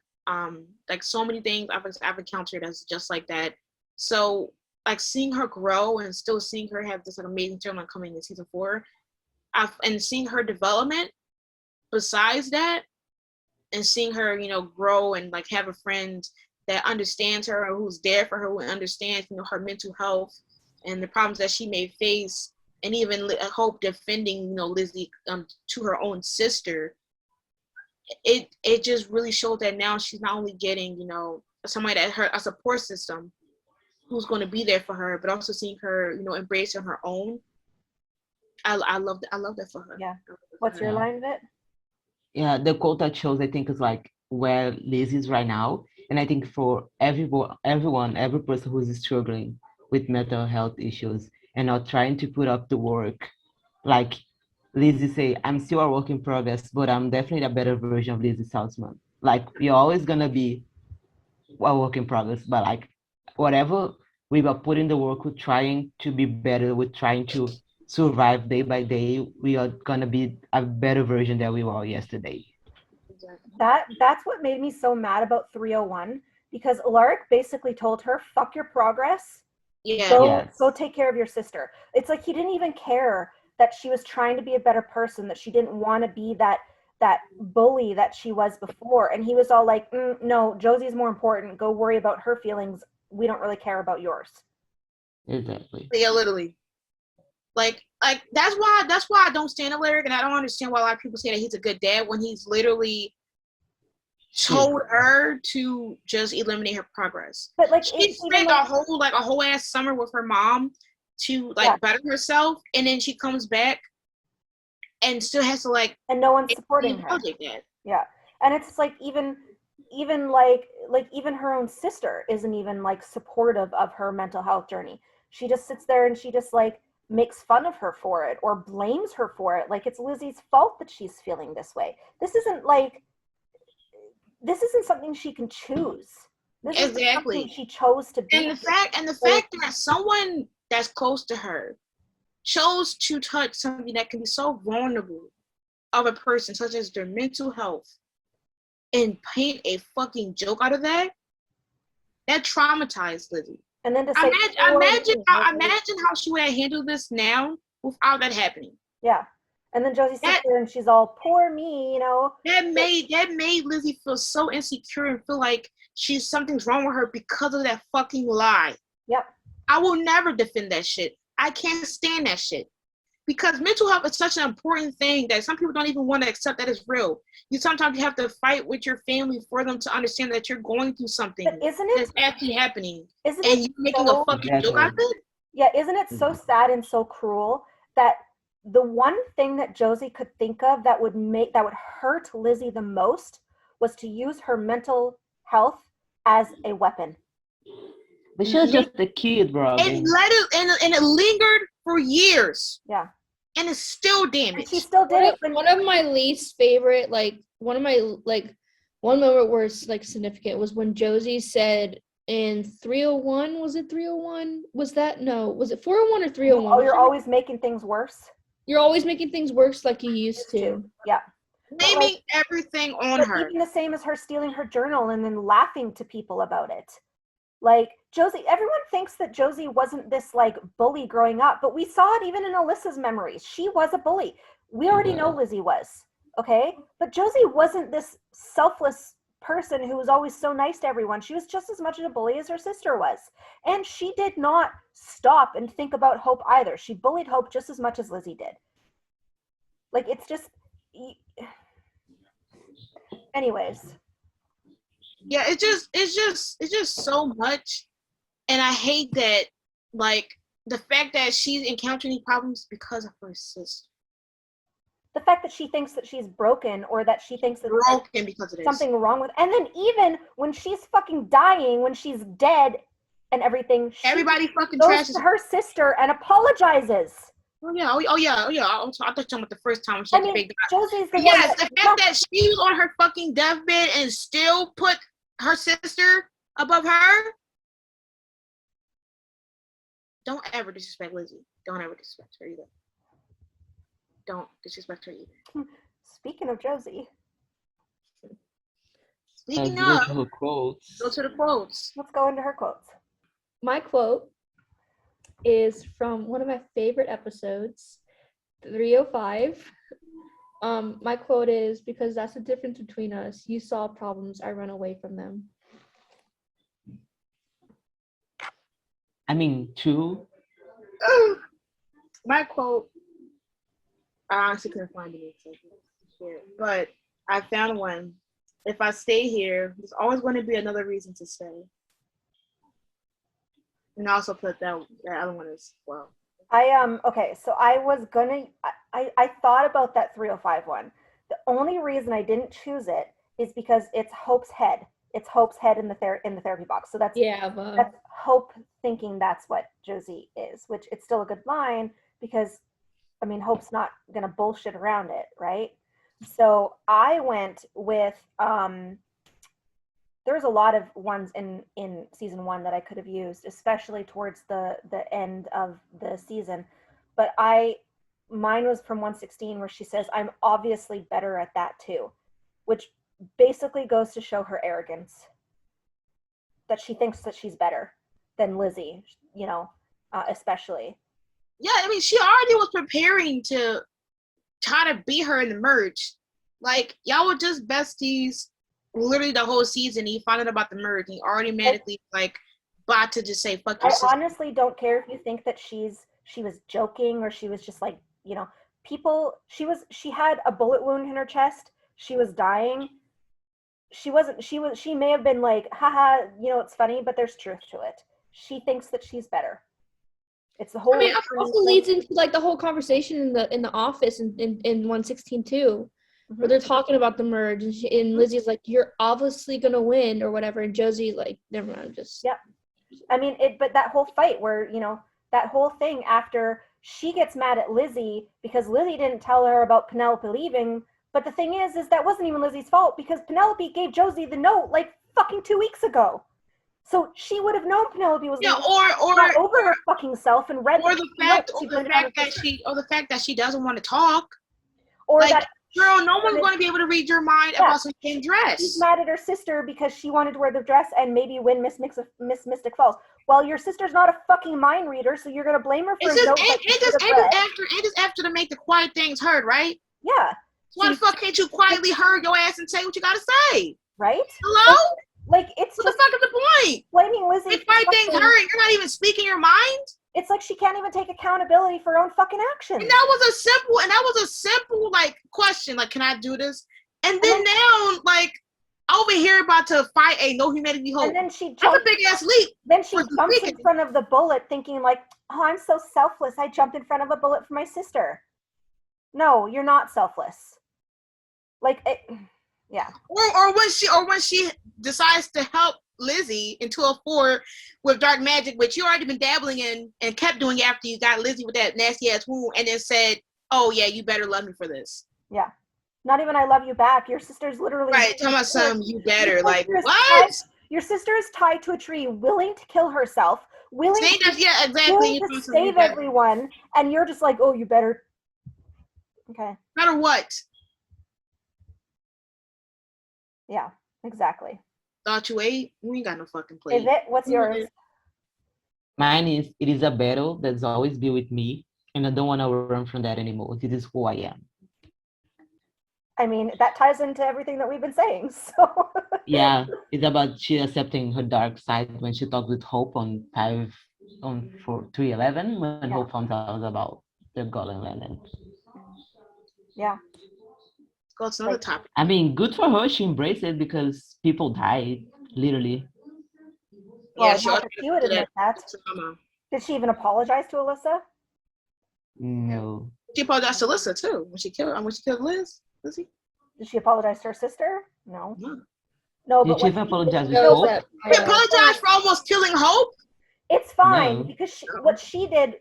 Like so many things I've encountered as just like that. So like seeing her grow and still seeing her have this like amazing storyline coming in season 4, and seeing her development besides that, and seeing her, you know, grow and like have a friend that understands her, or who's there for her, who understands, you know, her mental health and the problems that she may face, and even Hope defending, you know, Lizzie to her own sister. It just really showed that now she's not only getting, you know, somebody that a support system who's going to be there for her, but also seeing her, you know, embrace on her own. I love that for her. Yeah. What's your line of it? Yeah, the quote that shows, I think, is like where Liz is right now. And I think for every person who's struggling with mental health issues and not trying to put up the work, like Lizzie say, I'm still a work in progress, but I'm definitely a better version of Lizzie Saltzman. Like, you're always gonna be a work in progress, but like whatever we were putting the work, we're trying to be better, we're trying to survive day by day, we are gonna be a better version than we were yesterday. That's what made me so mad about 301, because Alaric basically told her, fuck your progress. Yeah. Go take care of your sister. It's like he didn't even care that she was trying to be a better person, that she didn't want to be that bully that she was before. And he was all like, no, Josie's more important. Go worry about her feelings. We don't really care about yours. Exactly. Yeah, literally. Like that's why I don't stand Alaric, and I don't understand why a lot of people say that he's a good dad when he's literally told her to just eliminate her progress. But like she spent a whole ass summer with her mom to better herself, and then she comes back and still has to and no one's supporting her. Yeah. And it's like even her own sister isn't even supportive of her mental health journey. She just sits there and she just makes fun of her for it or blames her for it. Like it's Lizzie's fault that she's feeling this way. This isn't something she can choose. This is something she chose to be. And the fact that someone that's close to her chose to touch something that can be so vulnerable of a person, such as their mental health, and paint a fucking joke out of that traumatized Lizzie. And then to say, imagine how she would have handled this now without that happening. Yeah. And then Josie sits there and she's all, poor me, you know. That made Lizzie feel so insecure and feel like something's wrong with her because of that fucking lie. Yep. I will never defend that shit. I can't stand that shit. Because mental health is such an important thing that some people don't even want to accept that it's real. Sometimes you have to fight with your family for them to understand that you're going through something that's actually happening. And you're making a fucking joke out of it? Yeah, isn't it so sad and so cruel that the one thing that Josie could think of that would hurt Lizzie the most was to use her mental health as a weapon. But she was just a kid, bro. And it lingered for years. Yeah. And it's still damaged. She still did it. One of my least favorite, one moment where it's significant was when Josie said in 301, was it 301? Was it 401 or 301? Oh, you're always making things worse. You're always making things worse like you used to. Yeah. Blaming everything on her. Even the same as her stealing her journal and then laughing to people about it. Josie, everyone thinks that Josie wasn't this bully growing up, but we saw it even in Alyssa's memories. She was a bully. We already know Lizzie was, okay? But Josie wasn't this selfless person who was always so nice to everyone. She was just as much of a bully as her sister was. And she did not stop and think about Hope either. She bullied Hope just as much as Lizzie did. It's just... Anyways. Yeah, it's just so much. And I hate that, the fact that she's encountering problems because of her sister. The fact that she thinks that she's broken or that she thinks that broken because of something wrong with, and then even when she's fucking dying, when she's dead and everything, everybody fucking goes trashes to her sister and apologizes. Oh yeah. I thought you were talking about the first time she had to fake Josie's the yes, the fact that she was on her fucking deathbed and still put her sister above her. Don't ever disrespect Lizzie. Don't ever disrespect her either. Don't disrespect her either. Speaking of Josie. Speaking of, quotes. Go to the quotes. Let's go into her quotes. My quote is from one of my favorite episodes, 305. My quote is, because that's the difference between us. You solve problems, I run away from them. True. My quote, I honestly couldn't find it, but I found one. If I stay here, there's always going to be another reason to stay. And I also put that other one as well. Okay, so I was gonna, I thought about that 305 one. The only reason I didn't choose it is because it's Hope's head. It's Hope's head in the therapy box. So that's that's Hope thinking that's what Josie is, which it's still a good line because, Hope's not gonna bullshit around it, right? So I went with there's a lot of ones in season 1 that I could have used, especially towards the end of the season. But mine was from 116 where she says, "I'm obviously better at that too," which basically goes to show her arrogance. That she thinks that she's better than Lizzie, especially. Yeah, she already was preparing to try to beat her in the merge. Y'all were just besties literally the whole season. And you find out about the merge and you automatically about to just say fuck your sister. I honestly don't care if you think that she was joking or she was just she had a bullet wound in her chest. She was dying. She may have been haha, it's funny, but there's truth to it. She thinks that she's better. It's the whole. It also leads into the whole conversation in the office in 116 too, where they're talking about the merge, and Lizzie's like, "You're obviously gonna win" or whatever, and Josie's like, "Never mind, just." Yeah, but that whole fight where that whole thing after she gets mad at Lizzie because Lizzie didn't tell her about Penelope leaving, but the thing is that wasn't even Lizzie's fault because Penelope gave Josie the note fucking 2 weeks ago. So she would have known Penelope was or over her fucking self and read the fact that she doesn't want to talk, or that girl, no one's going to be able to read your mind about some damn dress. She's mad at her sister because she wanted to wear the dress and maybe win Miss Mystic Falls. Well, your sister's not a fucking mind reader, so you're going to blame her for a note. It's after to make the quiet things heard, right? Yeah. Why the fuck can't you quietly herd your ass and say what you got to say? Right? Hello? It's what the fuck is the point? Blaming Lizzie. If quiet things heard, you're not even speaking your mind? It's like she can't even take accountability for her own fucking actions. And that was a simple like question, like, can I do this? And then now, like, over here about to fight a no humanity hope. And then she that's a big ass leap. Then she jumps in front of the bullet thinking like, oh, I'm so selfless. I jumped in front of a bullet for my sister. No, you're not selfless. Like, yeah. Or when she decides to help Lizzie in 204 with dark magic, which you already been dabbling in and kept doing after you got Lizzie with that nasty ass wound, and then said, oh yeah, you better love me for this. Yeah. Not even I love you back. Your sister's literally right. Tell my son you better. Like what? Your sister is tied to a tree, willing to kill herself, willing to save everyone, and you're just like, oh, you better. Okay. No matter what. Yeah, exactly. Thought you ate? We ain't got no fucking plate. Is it? What's yours? Mine is, it is a battle that's always been with me, and I don't want to run from that anymore. This is who I am. I mean, that ties into everything that we've been saying, so. Yeah, it's about she accepting her dark side when she talked with Hope on 311, when Hope found out about the golden Landon. Yeah. Go to another topic. I mean, good for her. She embraced it because people died, literally. Well, yeah, she would admit that. Did she even apologize to Alyssa? No. She apologized to Alyssa too when she killed Liz. Lizzie? Did she apologize to her sister? No. No, but did she apologize to Hope? She apologized for almost killing Hope? It's fine because what she did,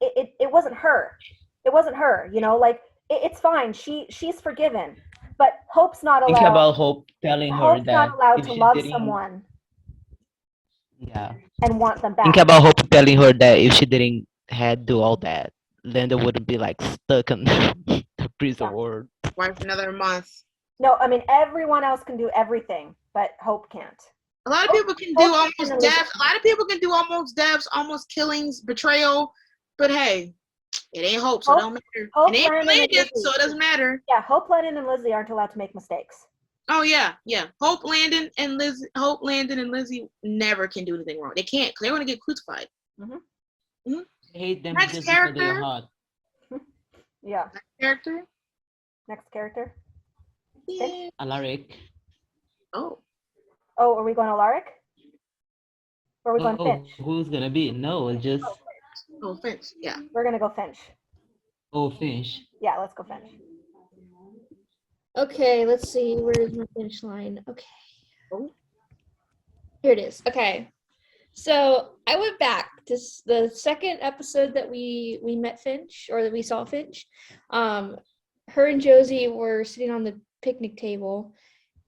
it wasn't her. It wasn't her, you know, like it's fine. She's forgiven. But Hope's not allowed. Think about Hope telling her that not allowed to love someone. Yeah. And want them back. Think about Hope telling her that if she didn't had do all that, Landon wouldn't be like stuck in the prison world. Why for another month? No, I mean everyone else can do everything, but Hope can't. A lot of people can do almost deaths. A lot of people can do almost deaths, almost killings, betrayal. But hey, it ain't Hope, so it don't matter. It ain't Landon, so it doesn't matter. Yeah, Hope, Landon, and Lizzie aren't allowed to make mistakes. Oh yeah. Hope, Landon, and Lizzie never can do anything wrong. They can't. They're gonna get crucified. I hate them Next just character. because they're hot. Yeah. Next character. Yeah. Alaric. Oh, are we going Alaric? Or are we going Finch? Who's gonna be? No, it's just. Finch. Yeah. We're gonna go Finch. Oh, Finch. Yeah, let's go Finch. Okay, let's see. Where's my finish line? Okay. Oh. Here it is. Okay. So I went back to the second episode that we met Finch, or that we saw Finch. Her and Josie were sitting on the picnic table,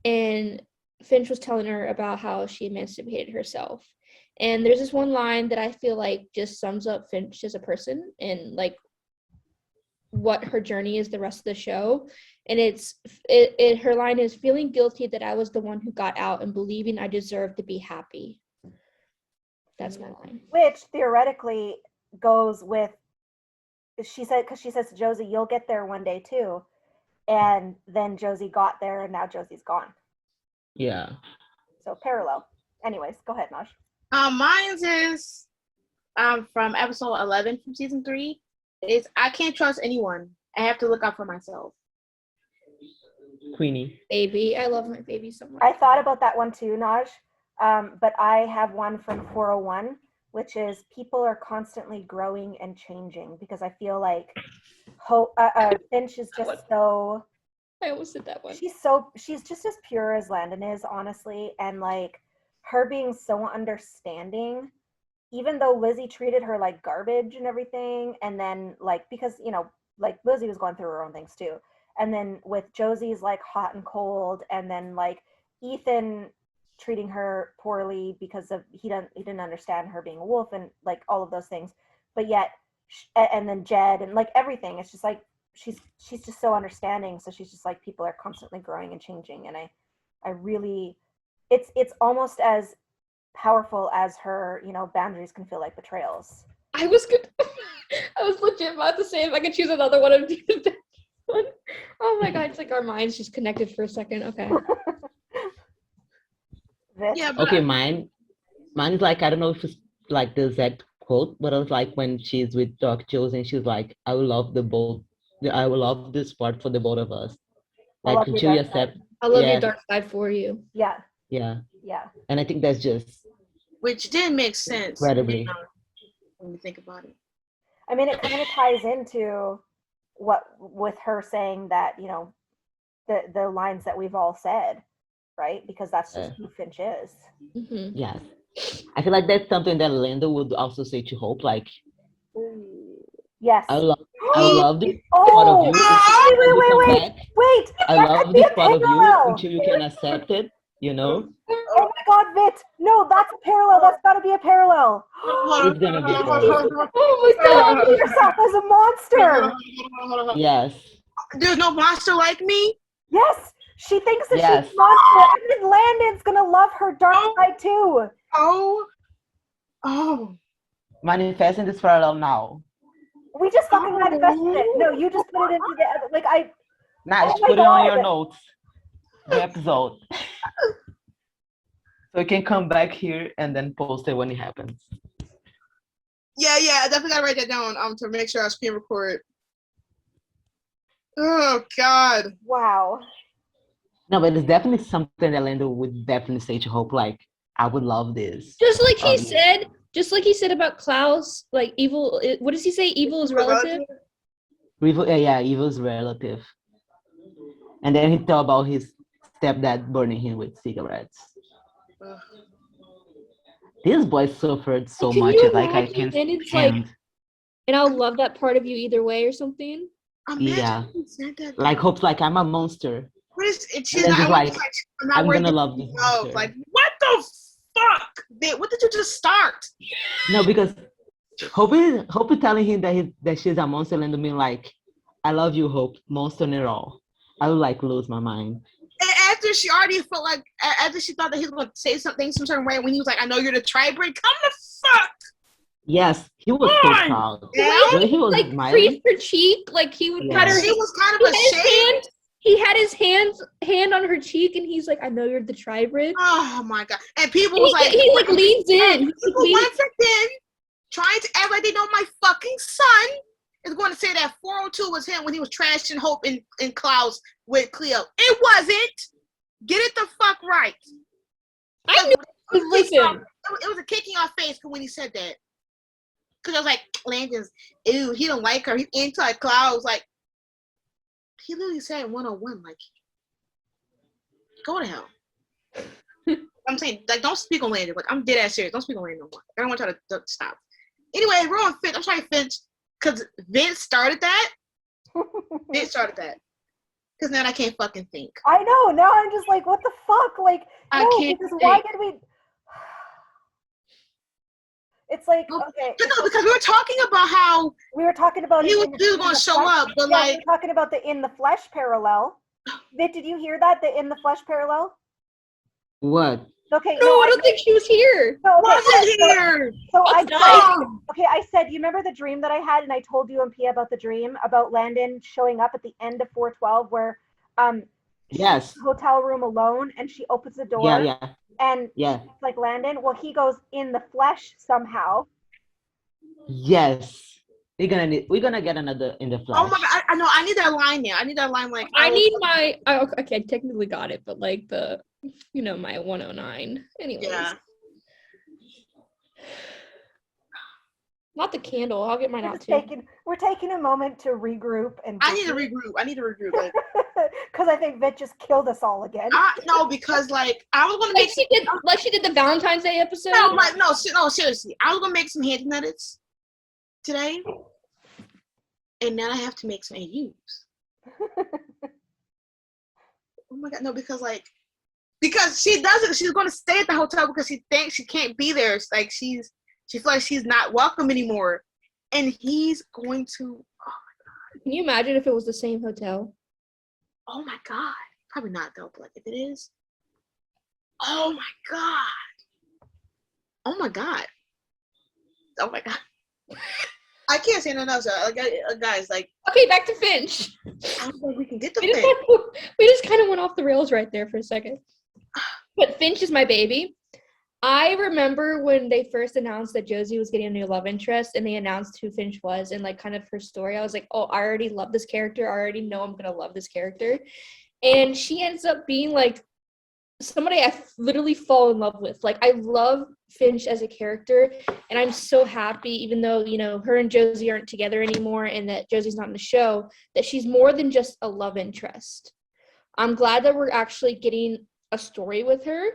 and Finch was telling her about how she emancipated herself. And there's this one line that I feel like just sums up Finch as a person and like what her journey is the rest of the show. And her line is, feeling guilty that I was the one who got out and believing I deserved to be happy. That's my line. Which theoretically goes with, she says to Josie, you'll get there one day too. And then Josie got there and now Josie's gone. Yeah. So parallel. Anyways, go ahead, Naj. Mine's is from episode 11 from season 3. Is I can't trust anyone. I have to look out for myself. Queenie. Baby. I love my baby so much. I thought about that one too, Naj. But I have one from 401, which is people are constantly growing and changing, because I feel like Finch is just so. I almost did that one. She's just as pure as Landon is, honestly, and like her being so understanding, even though Lizzie treated her like garbage and everything, and then like, because you know, like Lizzie was going through her own things too, and then with Josie's like hot and cold, and then like Ethan treating her poorly because of he didn't understand her being a wolf and like all of those things, but yet and then Jed and like everything, it's just like she's just so understanding. So she's just like, people are constantly growing and changing, and I really, it's almost as powerful as her, you know, boundaries can feel like betrayals. I was legit about to say if I could choose another one of these. Oh my god, it's like our minds just connected for a second. Okay. Yeah. Okay, mine is like, I don't know if it's like the exact quote, but I was like when she's with Dr. Josie and she's like, I will love this part for the both of us. Like until you accept. I love your dark side for you. Yeah. Yeah. Yeah. And I think that's just which didn't make sense. Incredibly. When you think about it. I mean, it kind of ties into what with her saying that, you know, the lines that we've all said, right? Because that's just who Finch is. Mm-hmm. Yes. I feel like that's something that Landon would also say to Hope, like, yes. I love this part of you. Wait. I love this part of you until you can accept it, you know? Oh my God, Vit! No, that's a parallel. That's got to be a parallel. It's gonna be a parallel. Oh my God! You yourself as a monster. Yes. There's no monster like me. Yes, she thinks that she's a monster, and then Landon's gonna love her dark side too. Oh. Manifesting this parallel now. We just fucking manifested it. No, you just put it into the like I. Nice, put it on your notes. The episode. So you can come back here and then post it when it happens. Yeah, I definitely gotta write that down to make sure I screen record. Oh God. Wow. No, but it's definitely something that Landon would definitely say to Hope, like, I would love this. Just like he said about Klaus, like evil. What does he say? Evil is relative. Evil is relative. And then he talked about his stepdad burning him with cigarettes. This boy suffered so much, like I can't stand. Like, and I'll love that part of you either way, or something. Yeah. Like Hope's like, I'm a monster. What is it? She's like, I'm gonna love this monster. Like, what the fuck? What did you just start? No, because Hope is telling him that she's a monster, and being like, I love you, Hope, monster and all. I would like lose my mind. And after she already felt like, after she thought that he was going to say something some certain way, when he was like, I know you're the tri-breed, come the fuck. Yes, he was so proud. Yeah. He was like smiling. creased her cheek, like he would cut her. He was kind of ashamed. He had his hand on her cheek, and he's like, I know you're the tri-breed. Oh my God. And people was like, he like leans in. People once again trying to act like they know my fucking son is going to say that 402 was him when he was trashing Hope in Klaus with Cleo. It wasn't. Get it the fuck right. I knew. Listen. It was a kick in your face when he said that. Because I was like, Landon's, ew, he don't like her. He's anti-Klaus. Like, he literally said 101, like, go to hell. I'm saying, like, don't speak on Landon. Like, I'm dead ass serious. Don't speak on Landon no more. I don't want y'all to stop. Anyway, we're on Finch. I'm sorry, Finch, because Vince started that. Vince started that. Because now I can't fucking think. I know. Now I'm just like, what the fuck? Like, I no, can't because think. why did we? It's like, okay. No, because we were talking about how we were talking about he was going to show up, but like we were talking about the in the flesh parallel. Did you hear that? The in the flesh parallel? What? Okay. No, I don't think she was here. No, okay, wasn't here. So I said, you remember the dream that I had, and I told you and Pia about the dream about Landon showing up at the end of 412, where yes, hotel room alone, and she opens the door. Yeah. And it's like Landon. Well, he goes in the flesh somehow. Yes. We're gonna get another in the flesh. Oh my God! I know. I need that line now. I need that line. Like I need my. Okay, I technically got it, but like the, my 109. Anyways. Yeah. Not the candle. I'll get mine out too. We're taking a moment to regroup and. I need to regroup. Like, because I think Vit just killed us all again. No, because like I was gonna make she did the Valentine's Day episode. No, seriously. I was gonna make some hand nuggets today, and now I have to make some AUs. Oh my God, no! Because she doesn't. She's gonna stay at the hotel because she thinks she can't be there. It's like she feels like she's not welcome anymore, and he's going to. Oh my God! Can you imagine if it was the same hotel? Oh my God. Probably not though, but like if it is. Oh my God. Oh my God. Oh my God. I can't say nothing else. Guys, like. Okay, back to Finch. I don't think we can get to Finch. We just kind of went off the rails right there for a second. But Finch is my baby. I remember when they first announced that Josie was getting a new love interest and they announced who Finch was and like kind of her story. I was like, oh, I already love this character. I already know I'm going to love this character. And she ends up being like somebody I literally fall in love with. Like, I love Finch as a character, and I'm so happy, even though, you know, her and Josie aren't together anymore and that Josie's not in the show, that she's more than just a love interest. I'm glad that we're actually getting a story with her,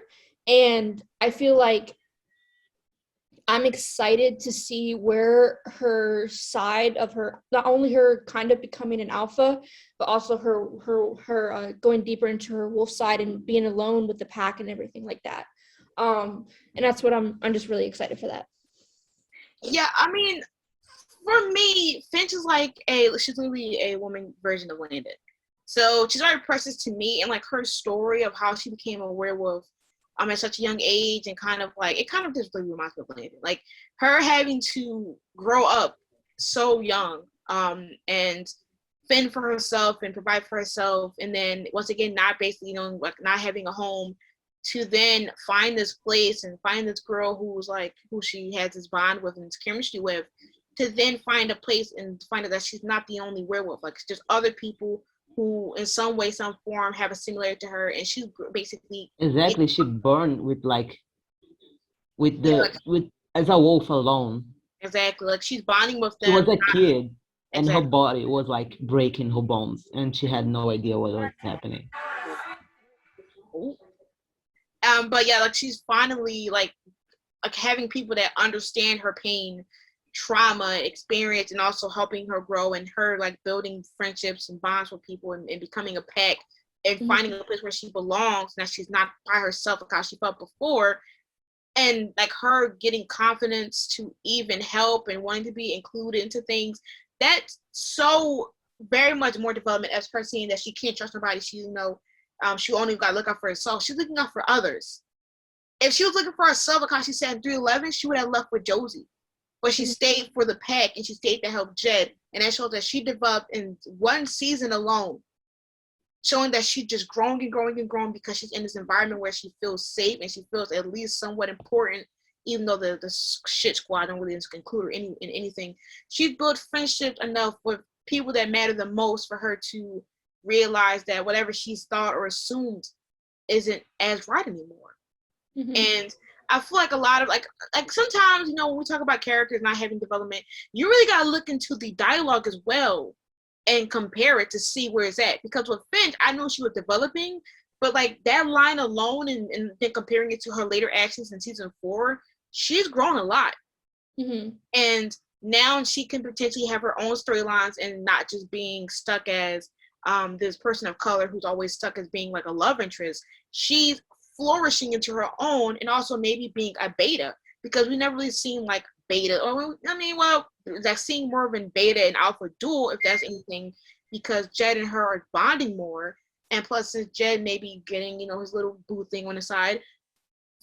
and I feel like I'm excited to see where her side of her, not only her kind of becoming an alpha, but also her going deeper into her wolf side and being alone with the pack and everything like that. And that's what I'm just really excited for that. Yeah, I mean, for me, Finch is like she's literally a woman version of Landon. So she's very precious to me, and like her story of how she became a werewolf at such a young age, and kind of like it kind of just really reminds me of Landon. Like her having to grow up so young, and fend for herself and provide for herself, and then once again not basically, you know, like not having a home, to then find this place and find this girl who she has this bond with and this chemistry with, to then find a place and find out that she's not the only werewolf. Like there's other people who in some way, some form have a similarity to her, and she's basically she born with as a wolf alone. Exactly, like she's bonding with them. She was a kid, and her body was like breaking her bones, and she had no idea what was happening. But yeah, like she's finally like having people that understand her pain, trauma, experience, and also helping her grow, and her like building friendships and bonds with people, and becoming a pack, and finding a place where she belongs, and that she's not by herself like how she felt before, and like her getting confidence to even help and wanting to be included into things. That's so very much more development as her seeing that she can't trust nobody. She, you know, she only got to look out for herself. She's looking out for others. If she was looking for herself, because she said in 311, she would have left with Josie. But she stayed for the pack, and she stayed to help Jed. And that shows that she developed in one season alone, showing that she's just growing and growing and growing because she's in this environment where she feels safe and she feels at least somewhat important, even though the shit squad don't really include her in anything. She's built friendship enough with people that matter the most for her to realize that whatever she's thought or assumed isn't as right anymore. And I feel like a lot of like sometimes, you know, when we talk about characters not having development, you really gotta look into the dialogue as well and compare it to see where it's at. Because with Finch, I know she was developing, but like that line alone, and then comparing it to her later actions in season 4, she's grown a lot. And now she can potentially have her own storylines and not just being stuck as this person of color who's always stuck as being like a love interest. She's flourishing into her own, and also maybe being a beta, because we never really seen like beta, or I mean, well, like seeing more of a beta and alpha duel, if that's anything, because Jed and her are bonding more. And plus, since Jed may be getting, you know, his little boo thing on the side,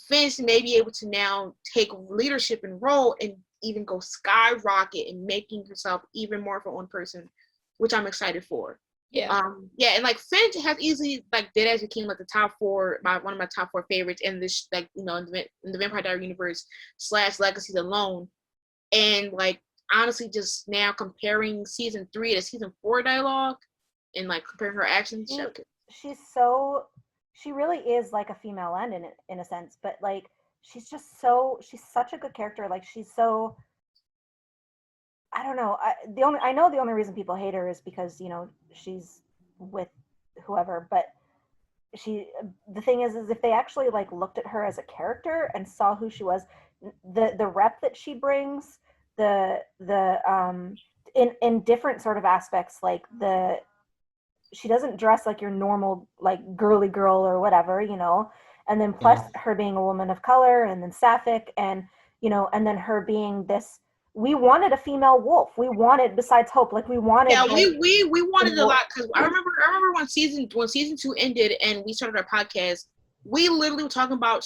Finch may be able to now take leadership and role and even go skyrocket and making herself even more of her own person, which I'm excited for. And like Finch has easily like dead as became like the top 4, one of my top 4 favorites in this, like, you know, in the Vampire Diaries universe / Legacies alone. And like honestly, just now comparing season 3 to season 4 dialogue, and like comparing her actions, she really is like a female Landon in a sense, but like she's such a good character. Like she's so, I don't know. I know the only reason people hate her is because, you know, she's with whoever, but the thing is if they actually like looked at her as a character and saw who she was, the rep that she brings, in different sort of aspects, like she doesn't dress like your normal like girly girl or whatever, you know, and then plus her being a woman of color, and then sapphic, and, you know, and then her being this, we wanted a female wolf. We wanted, besides Hope, like we wanted. Yeah, we wanted a lot, because I remember when season 2 ended and we started our podcast, we literally were talking about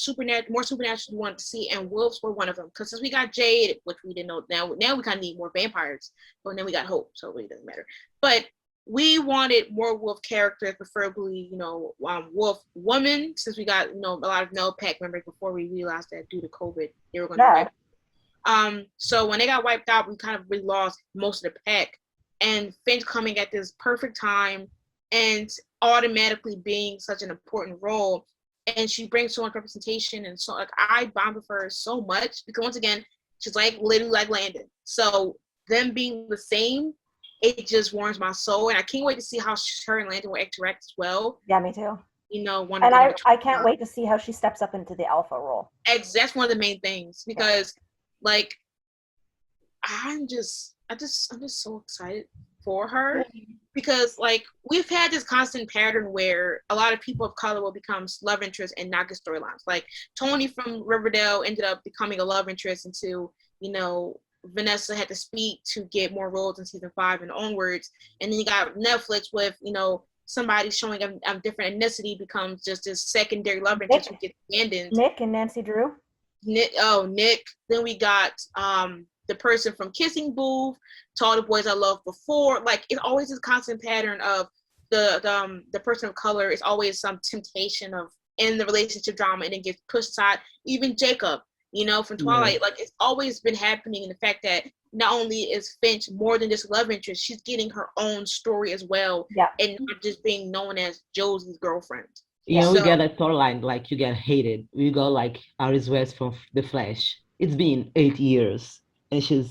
more supernatural we wanted to see, and wolves were one of them. Because since we got Jade, which we didn't know, now we kind of need more vampires, but then we got Hope, so it really doesn't matter. But we wanted more wolf characters, preferably, wolf woman, since we got, a lot of male pack members before we realized that due to COVID, they were going to wipe. So when they got wiped out, we kind of really lost most of the pack. And Finch coming at this perfect time and automatically being such an important role. And she brings so much representation. And so, like, I bond with her so much because, once again, she's like literally like Landon. So them being the same, it just warms my soul, and I can't wait to see how her and Landon will interact as well. Yeah, me too. And I can't wait to see how she steps up into the alpha role. That's one of the main things because, like, I'm just so excited for her because, like, we've had this constant pattern where a lot of people of color will become love interests and not get storylines. Like Tony from Riverdale ended up becoming a love interest until, Vanessa had to speak to get more roles in season 5 and onwards. And then you got Netflix with, somebody showing a different ethnicity becomes just this secondary love interest who gets abandoned. Nick and Nancy Drew. Nick. Then we got the person from Kissing Booth, To All the Boys I Loved Before. Like, it's always this constant pattern of the person of color is always some temptation of in the relationship drama and then gets pushed aside. Even Jacob, from Twilight, like, it's always been happening. And the fact that not only is Finch more than just a love interest, she's getting her own story as well. Yeah. And not just being known as Josie's girlfriend. We get a storyline, like, you get hated. We got, like, Iris West from The Flash. It's been 8 years, and she's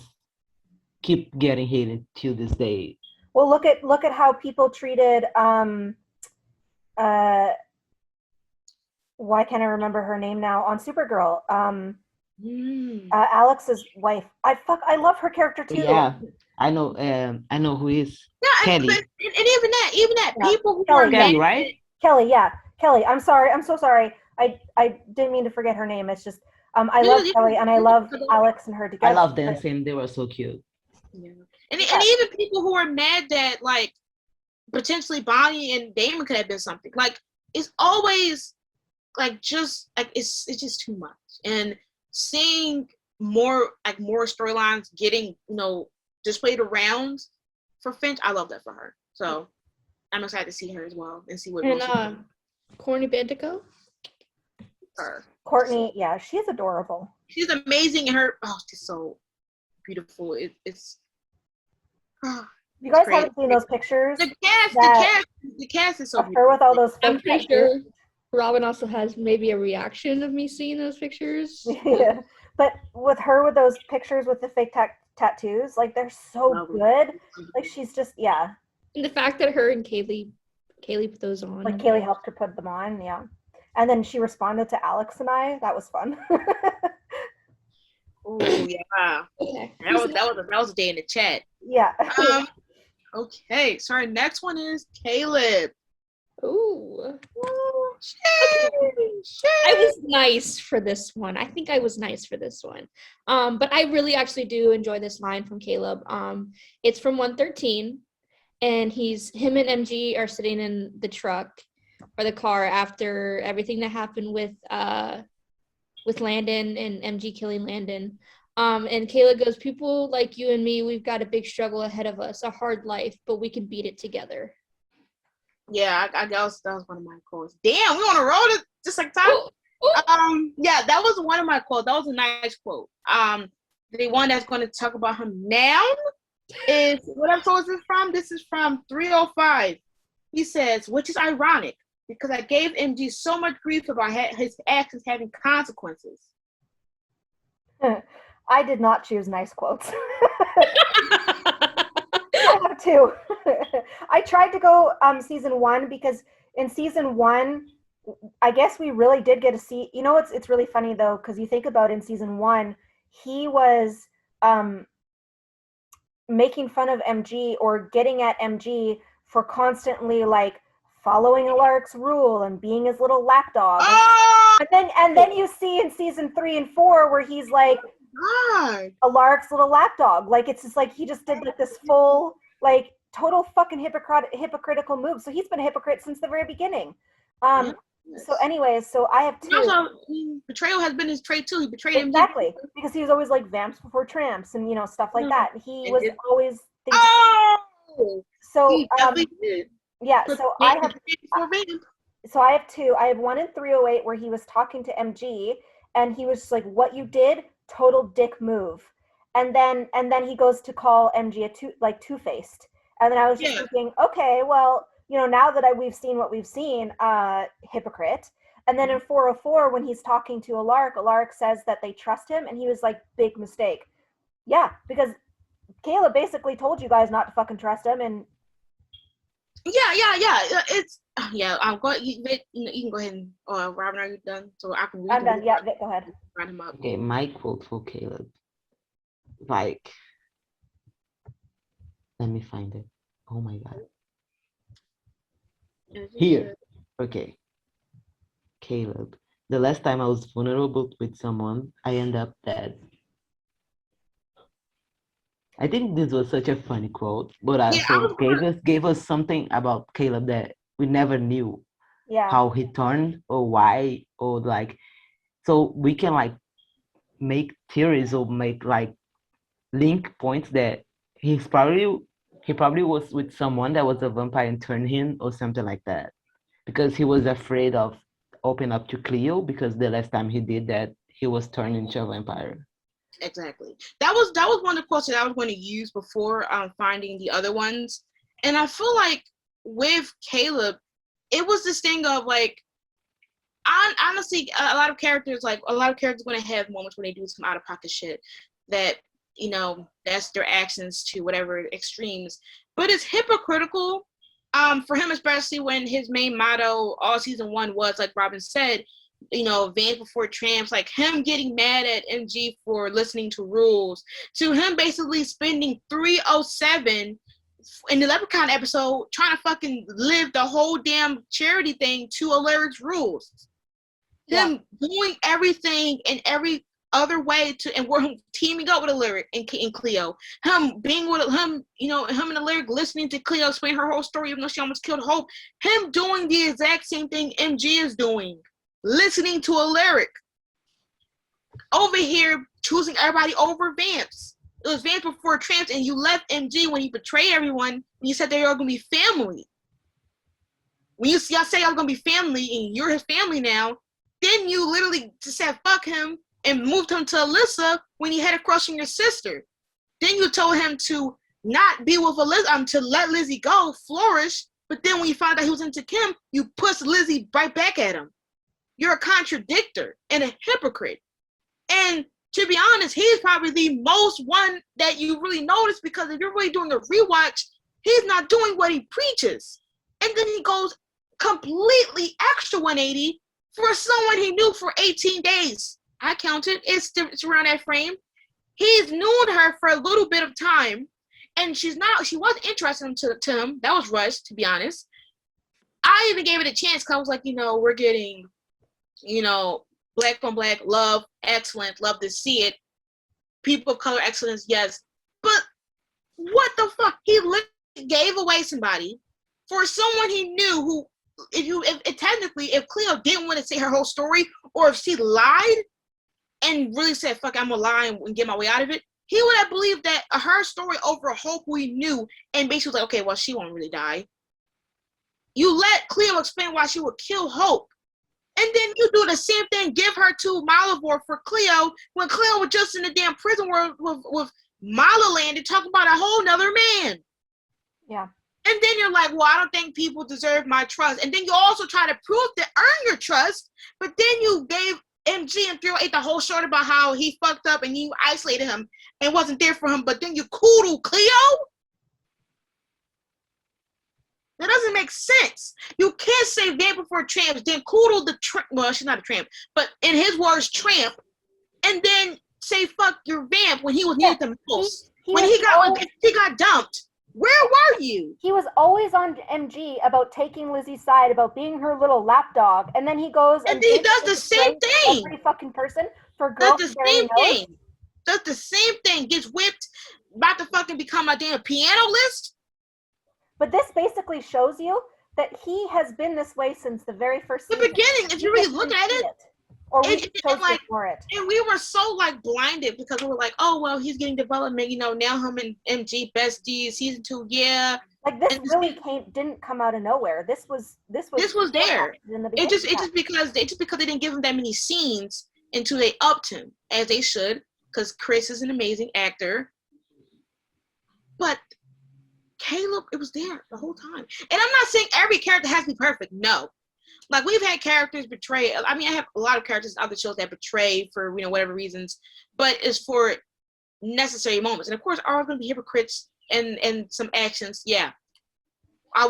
keep getting hated till this day. Well, look at how people treated why can't I remember her name now on Supergirl? Alex's wife. I love her character too. Yeah, I know who is. Yeah, Kelly. And even that Yeah. people who Kelly, are Kelly, right? Kelly, yeah, Kelly. I'm sorry. I'm so sorry. I didn't mean to forget her name. It's just I love Kelly and I love Alex and her together. I love them, and they were so cute. Yeah. And even people who are mad that, like, potentially Bonnie and Damon could have been something. Like, it's always like just like it's just too much. And seeing more storylines getting displayed around for Finch, I love that for her. So I'm excited to see her as well and see what. And Courtney Bandico. Courtney, yeah, she's adorable. She's amazing, and she's so beautiful. It's. You guys haven't seen those pictures? The cast is so beautiful. Her with all those. I'm pretty sure Robyn also has maybe a reaction of me seeing those pictures. Yeah, but with her with those pictures with the fake tattoos, like, they're so good. Like, she's just And the fact that her and Kaylee put those on. Like, Kaylee helped her put them on, yeah. And then she responded to Alex and I. That was fun. Oh yeah. Okay. That was a day in the chat. Yeah. Okay. So our next one is Kaleb. Ooh. Shame. I was nice for this one. I think I was nice for this one. But I really actually do enjoy this line from Kaleb. It's from 113, and him and MG are sitting in the truck or the car after everything that happened with Landon and MG killing Landon. And Kaleb goes, "People like you and me, we've got a big struggle ahead of us, a hard life, but we can beat it together." Yeah, that was one of my quotes. Damn, we on a roll just like time. Yeah, that was one of my quotes. That was a nice quote. The one that's going to talk about him now is, what episode is this from? This is from 305. He says, which is ironic because I gave MG so much grief about his actions having consequences. I did not choose nice quotes. I have two. I tried to go season 1 because in season 1, I guess we really did get to see. It's really funny though, because you think about in season 1, he was making fun of MG or getting at MG for constantly, like, following Alaric's rule and being his little lapdog. And then you see in season 3 and 4 where he's like Alaric's little lapdog. Like, it's just like he just did like this full, like, total fucking hypocritical move. So he's been a hypocrite since the very beginning. So anyways, so I have two. Also, betrayal has been his trait too. He betrayed him. Exactly. Because he was always like vamps before tramps and stuff like that. He was always So he definitely did. Yeah, But so Vamp I have before Vamp. so I have two. I have one in 308 where he was talking to MG and he was just like, "What you did, total dick move." And then he goes to call MG a two-faced. And then I was just thinking, okay, well, you know, now that we've seen what we've seen, hypocrite. And then in 404 when he's talking to Alaric says that they trust him and he was like, big mistake. Yeah, because Kaleb basically told you guys not to fucking trust him and It's I'm going. You can go ahead and. Robyn, are you done? So I can read. I'm done. Yeah, go ahead. Write him up. Okay, my quote for Kaleb. Like, let me find it. Oh my god. Here. Okay. Kaleb. The last time I was vulnerable with someone, I end up dead. I think this was such a funny quote, but also gave us something about Kaleb that we never knew. Yeah. How he turned or why or like, so we can like make theories or make like link points that he probably was with someone that was a vampire and turned him or something like that, because he was afraid of opening up to Cleo because the last time he did that he was turned into a vampire. Exactly. That was one of the quotes that I was going to use before finding the other ones. And I feel like with Kaleb, it was this thing of like, honestly, a lot of characters are going to have moments when they do some out of pocket shit that, you know, that's their actions to whatever extremes. But it's hypocritical for him, especially when his main motto all season 1 was, like Robyn said, you know, Vamp before Tramps, like him getting mad at MG for listening to rules, to him basically spending 307 in the Leprechaun episode trying to fucking live the whole damn charity thing to Alaric's rules. Him doing everything in every other way and we're teaming up with Alaric and Cleo. Him being with him, you know, him and Alaric listening to Cleo explain her whole story even though she almost killed Hope. Him doing the exact same thing MG is doing. Listening to Alaric. Over here, choosing everybody over Vamps. It was Vamps before Tramps, and you left MG when you betrayed everyone, when you said they were going to be family. When y'all say y'all going to be family, and you're his family now, then you literally just said fuck him, and moved him to Alyssa when he had a crush on your sister. Then you told him to not be with Alyssa, to let Lizzie go, flourish, but then when you found out he was into Kim, you pushed Lizzie right back at him. You're a contradictor and a hypocrite. And to be honest, he's probably the most one that you really notice, because if you're really doing a rewatch, he's not doing what he preaches. And then he goes completely extra 180 for someone he knew for 18 days. I counted. It's around that frame. He's known her for a little bit of time, and she wasn't interested to him. That was rushed, to be honest. I even gave it a chance because I was like, you know, we're getting, you know, black on black, love, excellent, love to see it. People of color, excellence, yes. But what the fuck? He literally gave away somebody for someone he knew who, if technically, if Cleo didn't want to say her whole story, or if she lied and really said, fuck, I'm gonna lie and get my way out of it, he would have believed that her story over Hope, who he knew, and basically was like, okay, well, she won't really die. You let Cleo explain why she would kill Hope. And then you do the same thing, give her to Malivore for Cleo, when Cleo was just in the damn prison world with Malaland and talking about a whole nother man. Yeah. And then you're like, well, I don't think people deserve my trust. And then you also try to prove to earn your trust, but then you gave MG and 308 the whole short about how he fucked up and you isolated him and wasn't there for him, but then you coodle Cleo? That doesn't make sense. You can't say Vamp before Tramp, then coodle the tramp. Well, she's not a tramp, but in his words, tramp, and then say fuck your Vamp when he was near the most. When he got dumped. Where were you? He was always on MG about taking Lizzie's side, about being her little lapdog, and then he goes and he does the same thing. Every fucking person for girls. Does the same thing. Does the same thing. Gets whipped, about to fucking become a damn piano list. But this basically shows you that he has been this way since the very first season. The beginning, if you really look at it. Or we chose to ignore it. And we were so like blinded because we were like, oh well, he's getting development. You know, now him and MG besties, season 2, yeah. Like this really didn't come out of nowhere. This was there. In the beginning. It's just because they didn't give him that many scenes until they upped him, as they should, because Chris is an amazing actor. But Kaleb, it was there the whole time. And I'm not saying every character has to be perfect. No. Like, we've had characters betray. I mean, I have a lot of characters in other shows that betray for, you know, whatever reasons, but it's for necessary moments. And of course, are going to be hypocrites and some actions. Yeah.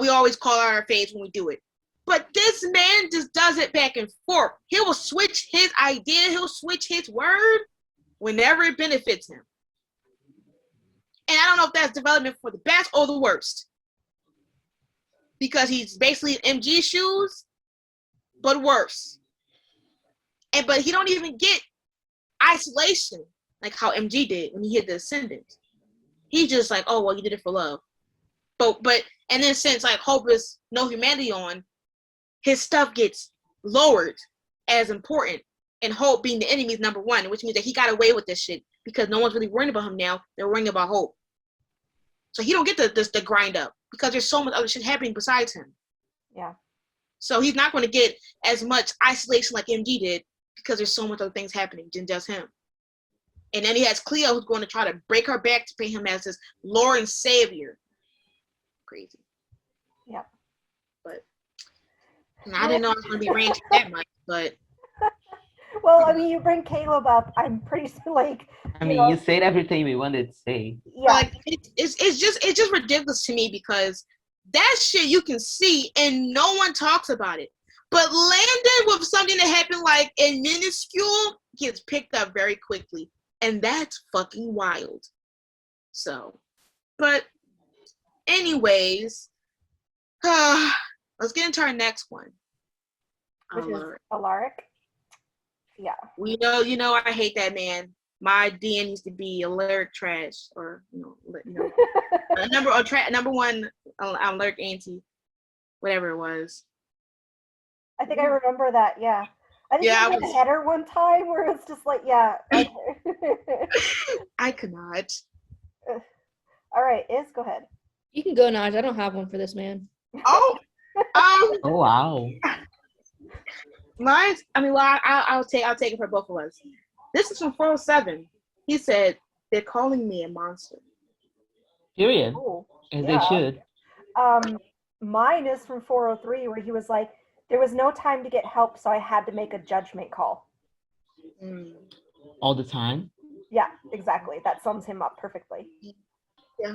We always call out our face when we do it. But this man just does it back and forth. He will switch his idea. He'll switch his word whenever it benefits him. And I don't know if that's development for the best or the worst. Because he's basically in MG's shoes, but worse. But he don't even get isolation like how MG did when he hit the Ascendant. He's just like, oh, well, you did it for love. But and then since like Hope is no humanity on, his stuff gets lowered as important. And Hope being the enemy is number one, which means that he got away with this shit because no one's really worrying about him now. They're worrying about Hope. So he don't get the grind up because there's so much other shit happening besides him. Yeah. So he's not going to get as much isolation like MG did because there's so much other things happening than just him. And then he has Cleo who's going to try to break her back to pay him as his Lord and Savior. Crazy. Yeah. But I didn't know it was going to be ranged that much, but. Well, I mean, you bring Kaleb up. I'm pretty like. I mean, you said everything we wanted to say. Yeah. Like it's just ridiculous to me because that shit you can see and no one talks about it. But Landon with something that happened like in minuscule gets picked up very quickly, and that's fucking wild. So, but anyways, let's get into our next one. Which is Alaric. Yeah. You know, I hate that man. My DN used to be Alaric trash, or number one Alaric anti, whatever it was. I think I remember that. Yeah. I think I had a header one time where it's just like, yeah. I could not. All right, go ahead. You can go, Naj. I don't have one for this man. Oh. Oh wow. Mine's. I mean, well, I'll take it for both of us. This is from 407. He said, "They're calling me a monster." Period. Ooh, As yeah. they should. Mine is from 403, where he was like, "There was no time to get help, so I had to make a judgment call." All the time. Yeah, exactly. That sums him up perfectly.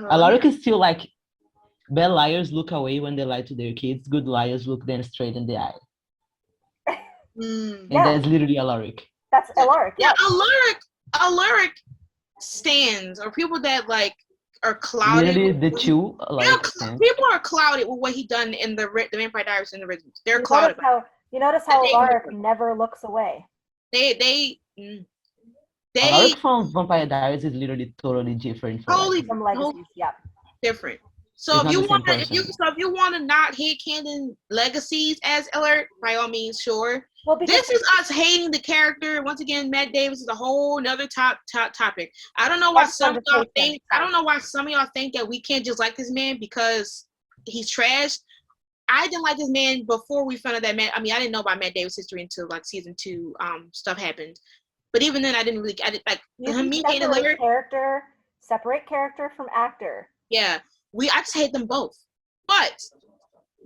Alaric is still like, bad liars look away when they lie to their kids. Good liars look them straight in the eye. And that's literally Alaric. That's Alaric. Yeah, Alaric stands, or people that like are clouded. Literally the two. People are clouded with what he done in the Vampire Diaries in the originals. They're clouded. You notice how Alaric never looks away. They Alaric from Vampire Diaries is literally totally different. From Legacies, yeah. Different. So if you want to not hate canon Legacies as Alaric, by all means, sure. Well, this is us hating the character. Once again, Matt Davis is a whole nother top topic. I don't know why some of y'all think. I don't know why some of y'all think that we can't just like this man because he's trash. I didn't like this man before we found out that Matt. I mean, I didn't know about Matt Davis' history until like season 2 stuff happened. But even then, I didn't like him. Separate character from actor. Yeah, I just hate them both. But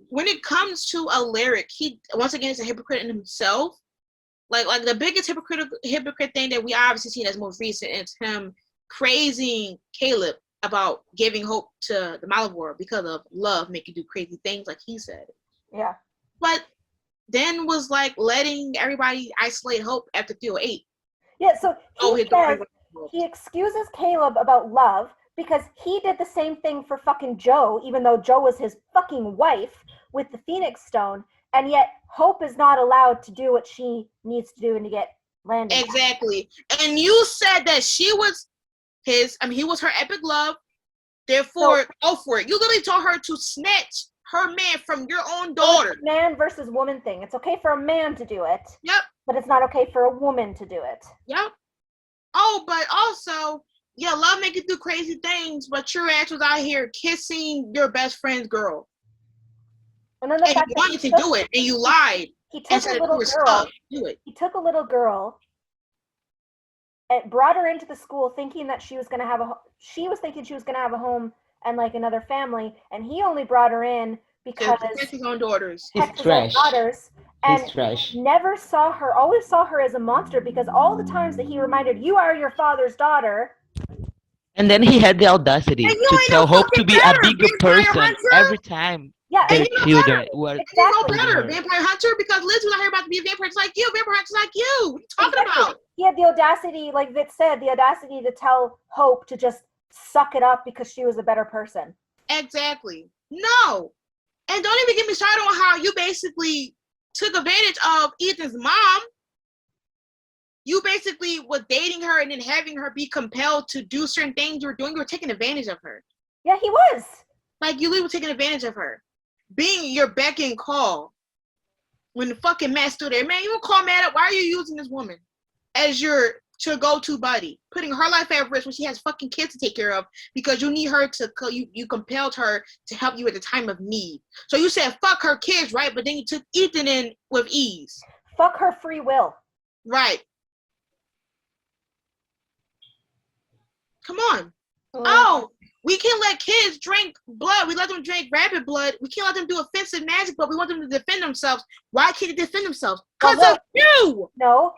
when it comes to Alaric, he once again is a hypocrite in himself. Like the biggest hypocrite thing that we obviously seen as most recent is him praising Kaleb about giving hope to the Malivore because of love make you do crazy things, like he said. Yeah. But then was like letting everybody isolate Hope after 308. Yeah, so he excuses Kaleb about love because he did the same thing for fucking Joe, even though Joe was his fucking wife with the Phoenix Stone, and yet Hope is not allowed to do what she needs to do and to get Landon. Exactly. And you said that he was her epic love, therefore go for it. You literally told her to snatch her man from your own daughter. Man versus woman thing. It's okay for a man to do it. Yep. But it's not okay for a woman to do it. Yep. Oh, but also, yeah, love make you do crazy things, but your ass was out here kissing your best friend's girl. And you wanted to do it, and you lied. He took a little girl. He took a little girl and brought her into the school thinking that she was going to have a home and like another family, and he only brought her in because his own daughters. He's trash. And He's trash. Never saw her, always saw her as a monster, because all the times that he reminded, you are your father's daughter. And then he had the audacity to tell Hope to be a bigger person every time. Yeah, their children were exactly. Better vampire hunter, because Liz was out here about to be a vampire just like you. Vampire hunter's like you. What are you talking about? He had the audacity, like Vic said, the audacity to tell Hope to just suck it up because she was a better person. Exactly. No. And don't even get me started on how you basically took advantage of Ethan's mom. You basically was dating her and then having her be compelled to do certain things you were doing. You were taking advantage of her. Yeah, he was. Like, you literally were taking advantage of her. Being your beck and call. When the fucking Matt stood there, man, you don't call Matt up. Why are you using this woman as your go-to buddy? Putting her life at risk when she has fucking kids to take care of because you need her to, you compelled her to help you at the time of need. So you said fuck her kids, right? But then you took Ethan in with ease. Fuck her free will. Right. Come on. Oh, we can't let kids drink blood. We let them drink rabbit blood. We can't let them do offensive magic, but we want them to defend themselves. Why can't they defend themselves? Because of you! No,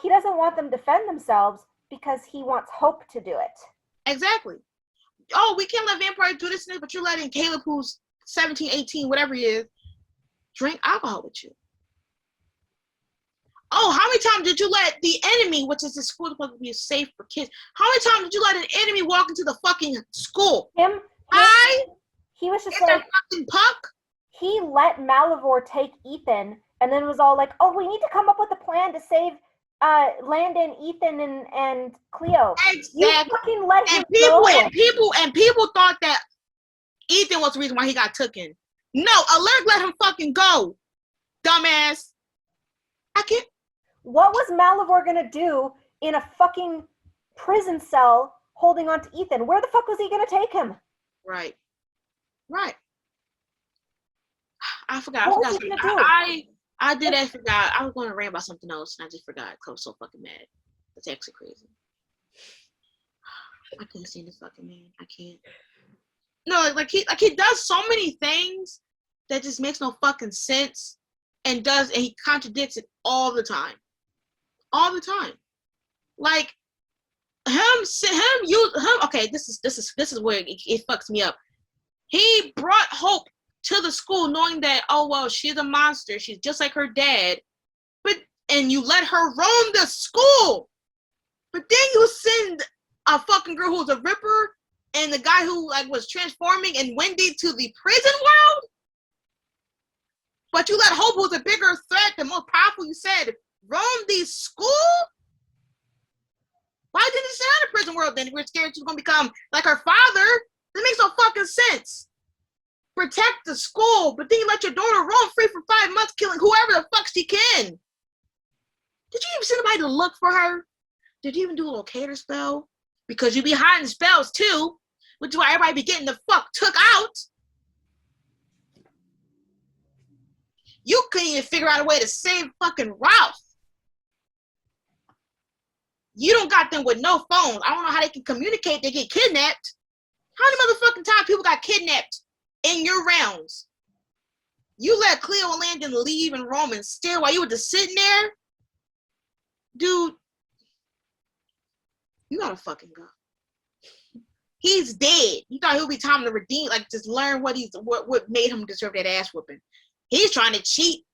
he doesn't want them to defend themselves because he wants Hope to do it. Exactly. Oh, we can't let vampires do this and this, but you're letting Kaleb, who's 17, 18, whatever he is, drink alcohol with you. Oh, how many times did you let the enemy, which is the school supposed to be safe for kids, how many times did you let an enemy walk into the fucking school? He was just like, fucking puck. He let Malivore take Ethan and then was all like, oh, we need to come up with a plan to save Landon, Ethan, and Cleo. Exactly. You fucking let him go. And people thought that Ethan was the reason why he got taken. No, Alaric let him fucking go. Dumbass. I can't. What was Malivore gonna do in a fucking prison cell holding on to Ethan? Where the fuck was he gonna take him? Right. I forgot. I forgot. I was going to rant about something else and I just forgot because I was so fucking mad. That's actually crazy. I couldn't stand this fucking man. I can't. No, like he does so many things that just makes no fucking sense and he contradicts it all the time. All the time. Like okay, this is where it fucks me up. He brought Hope to the school knowing that, oh well, she's a monster, she's just like her dad, and you let her roam the school, but then you send a fucking girl who's a ripper and the guy who like was transforming and Wendy to the prison world, but you let Hope, who's a bigger threat, the most powerful, you said, roam the school. Why didn't you send her to the prison world then? We're scared she's gonna become like her father. That makes no fucking sense. Protect the school, but then you let your daughter roam free for 5 months, killing whoever the fuck she can. Did you even send somebody to look for her? Did you even do a locator spell? Because you be hiding spells too, which is why everybody be getting the fuck took out. You couldn't even figure out a way to save fucking Ralph. You don't got them with no phones. I don't know how they can communicate. They get kidnapped. How many motherfucking times people got kidnapped in your rounds? You let Cleo and Landon leave and roam and still while you were just sitting there? Dude, you gotta fucking go. He's dead. You thought it would be time to redeem, like just learn what made him deserve that ass whooping. He's trying to cheat.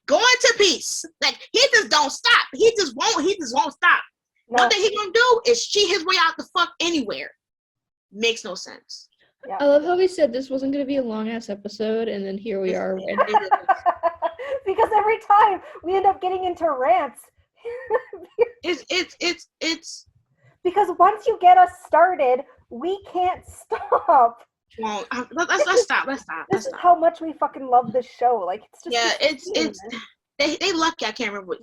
Go into peace. Like he just don't stop. He just won't stop. No. Nothing he gonna do is cheat his way out the fuck anywhere. Makes no sense. Yeah. I love how he said this wasn't going to be a long-ass episode, and then here we are. Because every time we end up getting into rants. It's... Because once you get us started, we can't stop. Well, let's stop. This is how much we fucking love this show. Like, it's just they lucky I can't remember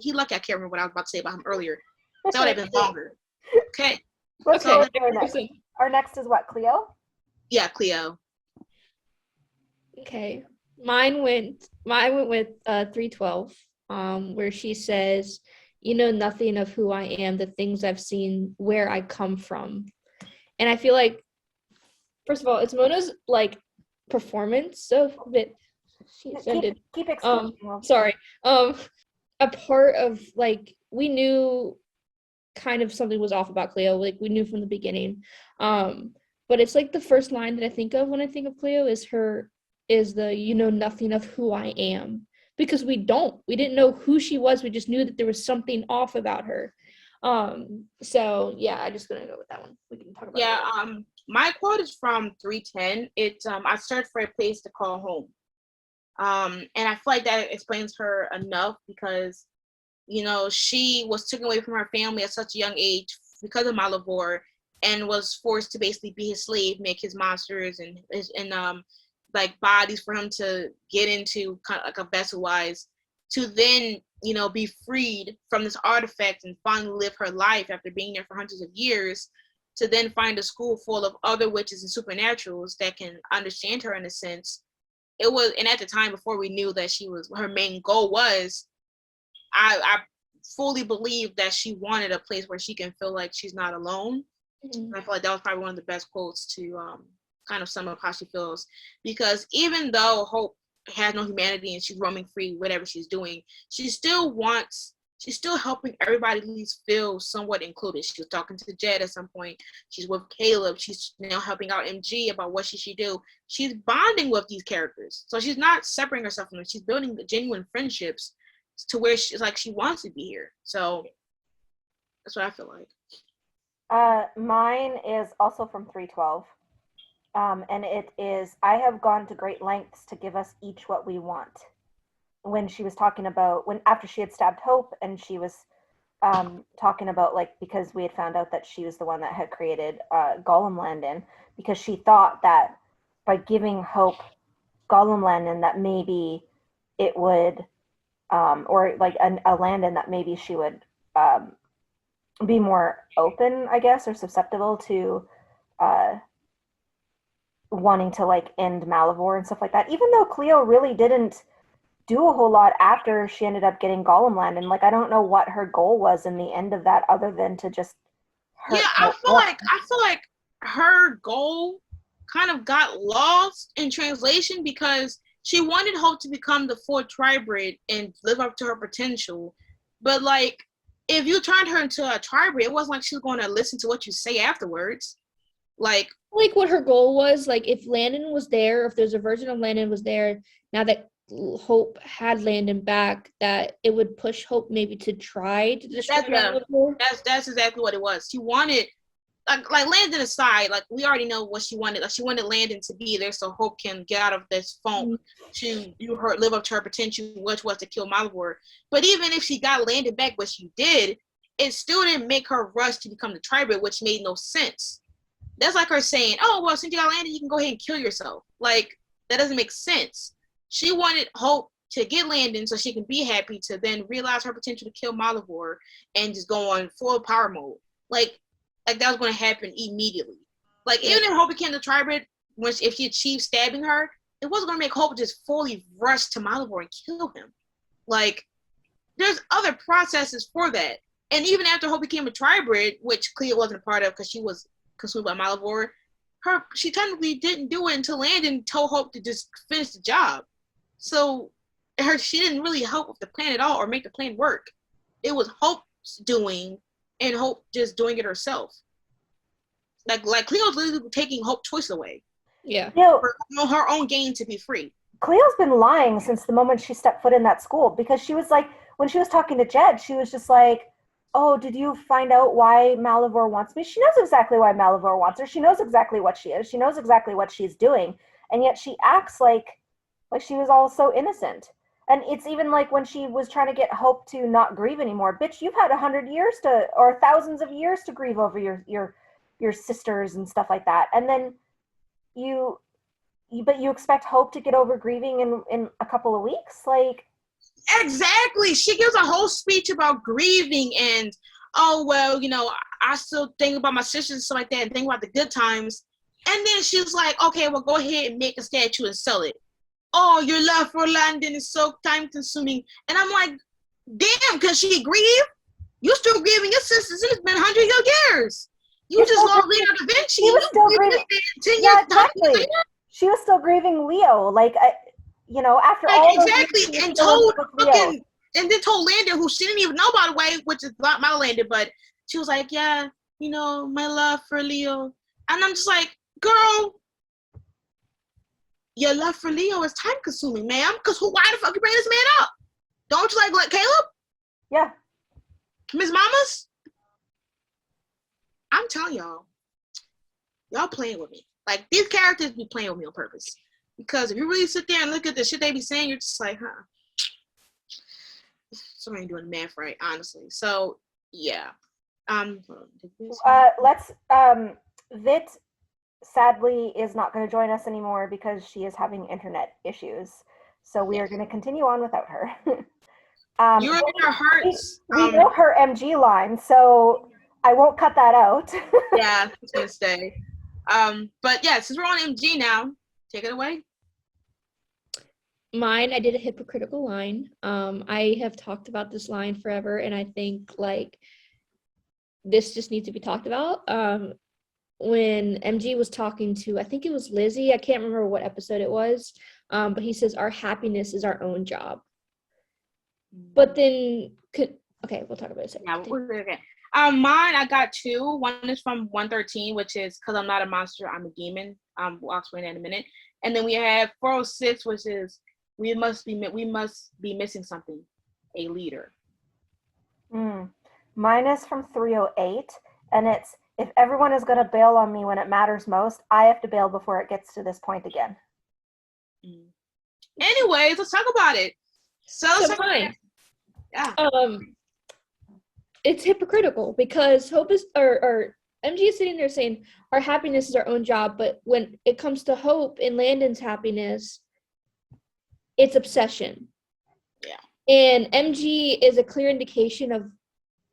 what I was about to say about him earlier. That would have been longer. Okay. Let's go to our next. Our next is what, Cleo? Yeah, Cleo. Okay. Mine went with 312, where she says, "You know nothing of who I am, the things I've seen, where I come from." And I feel like, first of all, it's Mona's like performance, so that she ended. Keep explaining. Sorry. A part of, like, we knew kind of something was off about Cleo, like we knew from the beginning. But it's like the first line that I think of when I think of Cleo is the "you know nothing of who I am," because we didn't know who she was. We just knew that there was something off about her. So yeah, I'm just gonna go with that one. We can talk about that. My quote is from 310. It's I searched for a place to call home. And I feel like that explains her enough, because you know, she was taken away from her family at such a young age because of Malivore, and was forced to basically be his slave, make his monsters and like bodies for him to get into, kind of like a vessel wise, to then, you know, be freed from this artifact and finally live her life after being there for hundreds of years, to then find a school full of other witches and supernaturals that can understand her in a sense. It was, and at the time, before we knew that her main goal was, I fully believe that she wanted a place where she can feel like she's not alone. Mm-hmm. I feel like that was probably one of the best quotes to kind of sum up how she feels, because even though Hope has no humanity and she's roaming free, whatever she's doing, she's still helping everybody at least feel somewhat included. She was talking to Jed at some point. She's with Kaleb. She's now helping out MG about what she should do. She's bonding with these characters. So she's not separating herself from them. She's building genuine friendships to where she's like, she wants to be here. So that's what I feel like. Mine is also from 312. And it is, "I have gone to great lengths to give us each what we want." When she was talking about, after she had stabbed Hope, and she was talking about, like, because we had found out that she was the one that had created Gollum Landon, because she thought that by giving Hope Gollum Landon, that maybe it would, or like a Landon, that maybe she would be more open, I guess, or susceptible to wanting to, like, end Malivore and stuff like that. Even though Cleo really didn't do a whole lot after she ended up getting Gollum Landon. Like, I don't know what her goal was in the end of that, other than to just hurt. Yeah, I feel like her goal kind of got lost in translation, because she wanted Hope to become the fourth tribrid and live up to her potential. But, like, if you turned her into a tribrid, it wasn't like she was going to listen to what you say afterwards. Like what her goal was, like, if Landon was there, if there's a version of Landon was there, now that Hope had Landon back, that it would push Hope maybe to try to destroy Malivore. That's exactly what it was. She wanted, like Landon aside, like, we already know what she wanted. Like, she wanted Landon to be there so Hope can get out of this funk, to live up to her potential, which was to kill Malivore. But even if she got Landon back, what she did, it still didn't make her rush to become the tribrid, which made no sense. That's like her saying, "Oh, well, since you got Landon, you can go ahead and kill yourself." Like, that doesn't make sense. She wanted Hope to get Landon so she can be happy, to then realize her potential to kill Malivore and just go on full power mode. Like that was going to happen immediately. Like, even if Hope became the tribrid, if she achieved stabbing her, it wasn't going to make Hope just fully rush to Malivore and kill him. Like, there's other processes for that. And even after Hope became a tribrid, which Cleo wasn't a part of because she was consumed by Malivore, she technically didn't do it until Landon told Hope to just finish the job. So she didn't really help with the plan at all or make the plan work. It was Hope's doing, and Hope just doing it herself. Like Cleo's literally taking Hope's choice away. Yeah. For her own gain to be free. Cleo's been lying since the moment she stepped foot in that school, because she was like, when she was talking to Jed, she was just like, "Oh, did you find out why Malivore wants me?" She knows exactly why Malivore wants her. She knows exactly what she is. She knows exactly what she's doing. And yet she acts like she was all so innocent. And it's even like when she was trying to get Hope to not grieve anymore. Bitch, you've had 100 years or thousands of years to grieve over your sisters and stuff like that. And then you but you expect Hope to get over grieving in a couple of weeks? Like, exactly. She gives a whole speech about grieving and, oh, well, I still think about my sisters and stuff like that and think about the good times. And then she's like, okay, well, go ahead and make a statue and sell it. Oh, your love for Landon is so time-consuming. And I'm like, damn, because she grieve? You still grieving your sisters, and it's been hundreds of years. You just lost Leonardo da Vinci. She was still grieving. 10 Yeah, years exactly. She was still grieving Leo. Like, after all exactly, those and told fucking, and then told Landon, who she didn't even know, by the way, which is not my Landon, but she was like, yeah, my love for Leo. And I'm just like, girl, your love for Leo is time consuming, ma'am. Because why the fuck you bring this man up? Don't you like Kaleb? Yeah. Miss Mamas? I'm telling y'all playing with me. Like, these characters be playing with me on purpose. Because if you really sit there and look at the shit they be saying, you're just like, huh. Somebody doing the math right, honestly. So, yeah. Vit sadly is not going to join us anymore because she is having internet issues. So we are going to continue on without her. You're in our hearts. We know her MG line, so I won't cut that out. Yeah, it's going to stay. But yeah, since we're on MG now, take it away. Mine, I did a hypocritical line. I have talked about this line forever, and I think like this just needs to be talked about. When MG was talking to, I think it was Lizzie, I can't remember what episode it was, but he says our happiness is our own job. But then, okay, we'll talk about it. Yeah, okay. Mine, I got two. One is from 113, which is because I'm not a monster, I'm a demon. I'll explain that in a minute. And then we have 406, which is we must be missing something, a leader. Mine is from 308, and it's, if everyone is going to bail on me when it matters most, I have to bail before it gets to this point again. Anyways, let's talk about it. So mine. Yeah. It's hypocritical because Hope is or MG is sitting there saying our happiness is our own job, but when it comes to Hope and Landon's happiness, it's obsession. Yeah. And MG is a clear indication of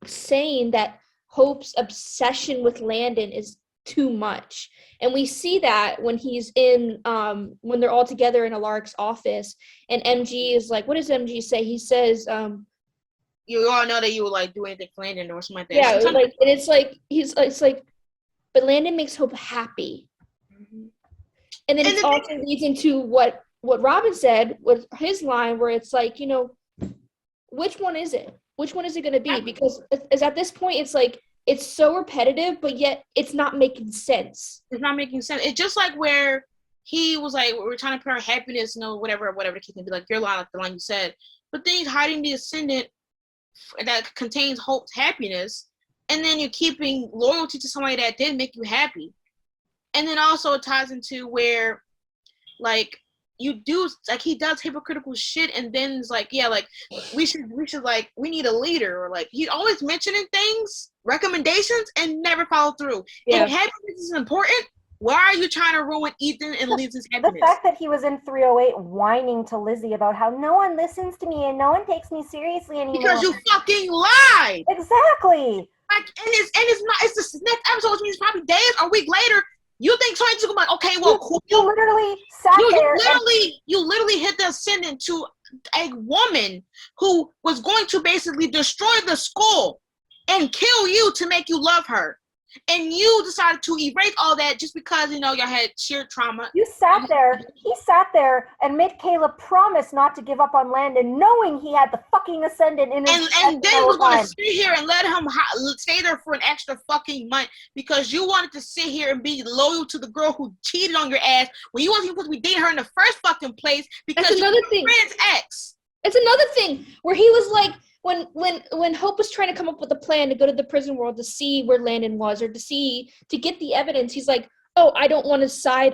saying that Hope's obsession with Landon is too much. And we see that when he's in when they're all together in Alaric's office and MG is like, what does MG say? He says you all know that you would like do anything for Landon or something like that. Yeah, like, and it's like, but Landon makes Hope happy. And then it also leads into what Robyn said with his line, where it's like, which one is it? Which one is it going to be? Because at this point, it's like, it's so repetitive, but yet it's not making sense. It's not making sense. It's just like where he was like, we're trying to put our happiness, whatever the kid can be, like your line, like the line you said. But then he's hiding the ascendant that contains Hope's happiness, and then you're keeping loyalty to somebody that did make you happy. And then also it ties into where, like, you do, like, he does hypocritical shit, and then it's like, yeah, like, we should like, we need a leader, or like, he's always mentioning things, recommendations, and never follow through. Yeah. If happiness is important, why are you trying to ruin Ethan and Lizzie's happiness? The fact that he was in 308 whining to Lizzie about how no one listens to me and no one takes me seriously anymore. Because you fucking lied! Exactly! Like, and it's not, it's the next episode, which means probably days or a week later. You think somebody's gonna be like, okay, well, cool. You literally sat there. You literally hit the ascendant to a woman who was going to basically destroy the school and kill you to make you love her. And you decided to erase all that just because, y'all had sheer trauma. You sat there, he sat there and made Kaleb promise not to give up on Landon, knowing he had the fucking ascendant in his and then was going to sit here and let him stay there for an extra fucking month because you wanted to sit here and be loyal to the girl who cheated on your ass when you wasn't supposed to be dating her in the first fucking place because that's another thing. Friend's ex. It's another thing where he was like, when Hope was trying to come up with a plan to go to the prison world to see where Landon was or to get the evidence, he's like, oh, I don't want to side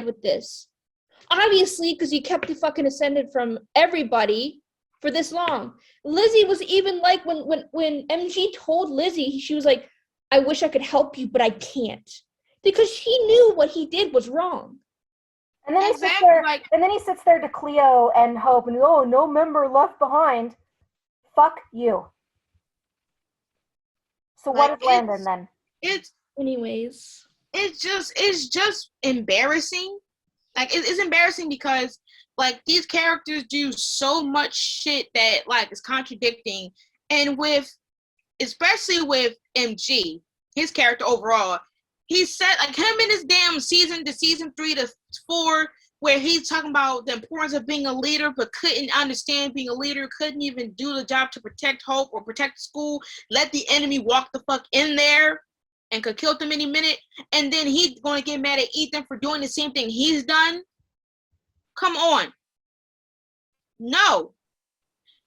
with this. Obviously, because you kept the fucking ascendant from everybody for this long. Lizzie was even like, when MG told Lizzie, she was like, I wish I could help you, but I can't. Because she knew what he did was wrong. And then he sits there, and then he sits there to Cleo and Hope, and no member left behind. Fuck you. So what is Landon then? It's just embarrassing. Like it's embarrassing because like these characters do so much shit that like is contradicting, and especially with MG, his character overall. He said, like, him in his damn season 3 to 4, where he's talking about the importance of being a leader, but couldn't understand being a leader, couldn't even do the job to protect Hope or protect the school, let the enemy walk the fuck in there and could kill them any minute, and then he's going to get mad at Ethan for doing the same thing he's done? Come on. No.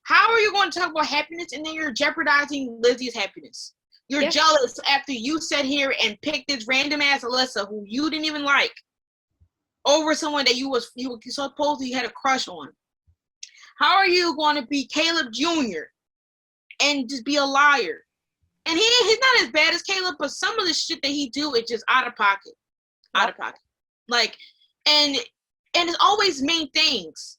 How are you going to talk about happiness and then you're jeopardizing Lizzie's happiness? You're jealous after you sat here and picked this random ass Alyssa who you didn't even like over someone that you supposedly had a crush on. How are you going to be Kaleb Jr. and just be a liar? And he's not as bad as Kaleb, but some of the shit that he do is just out of pocket. Out of pocket. Like, and it's always main things.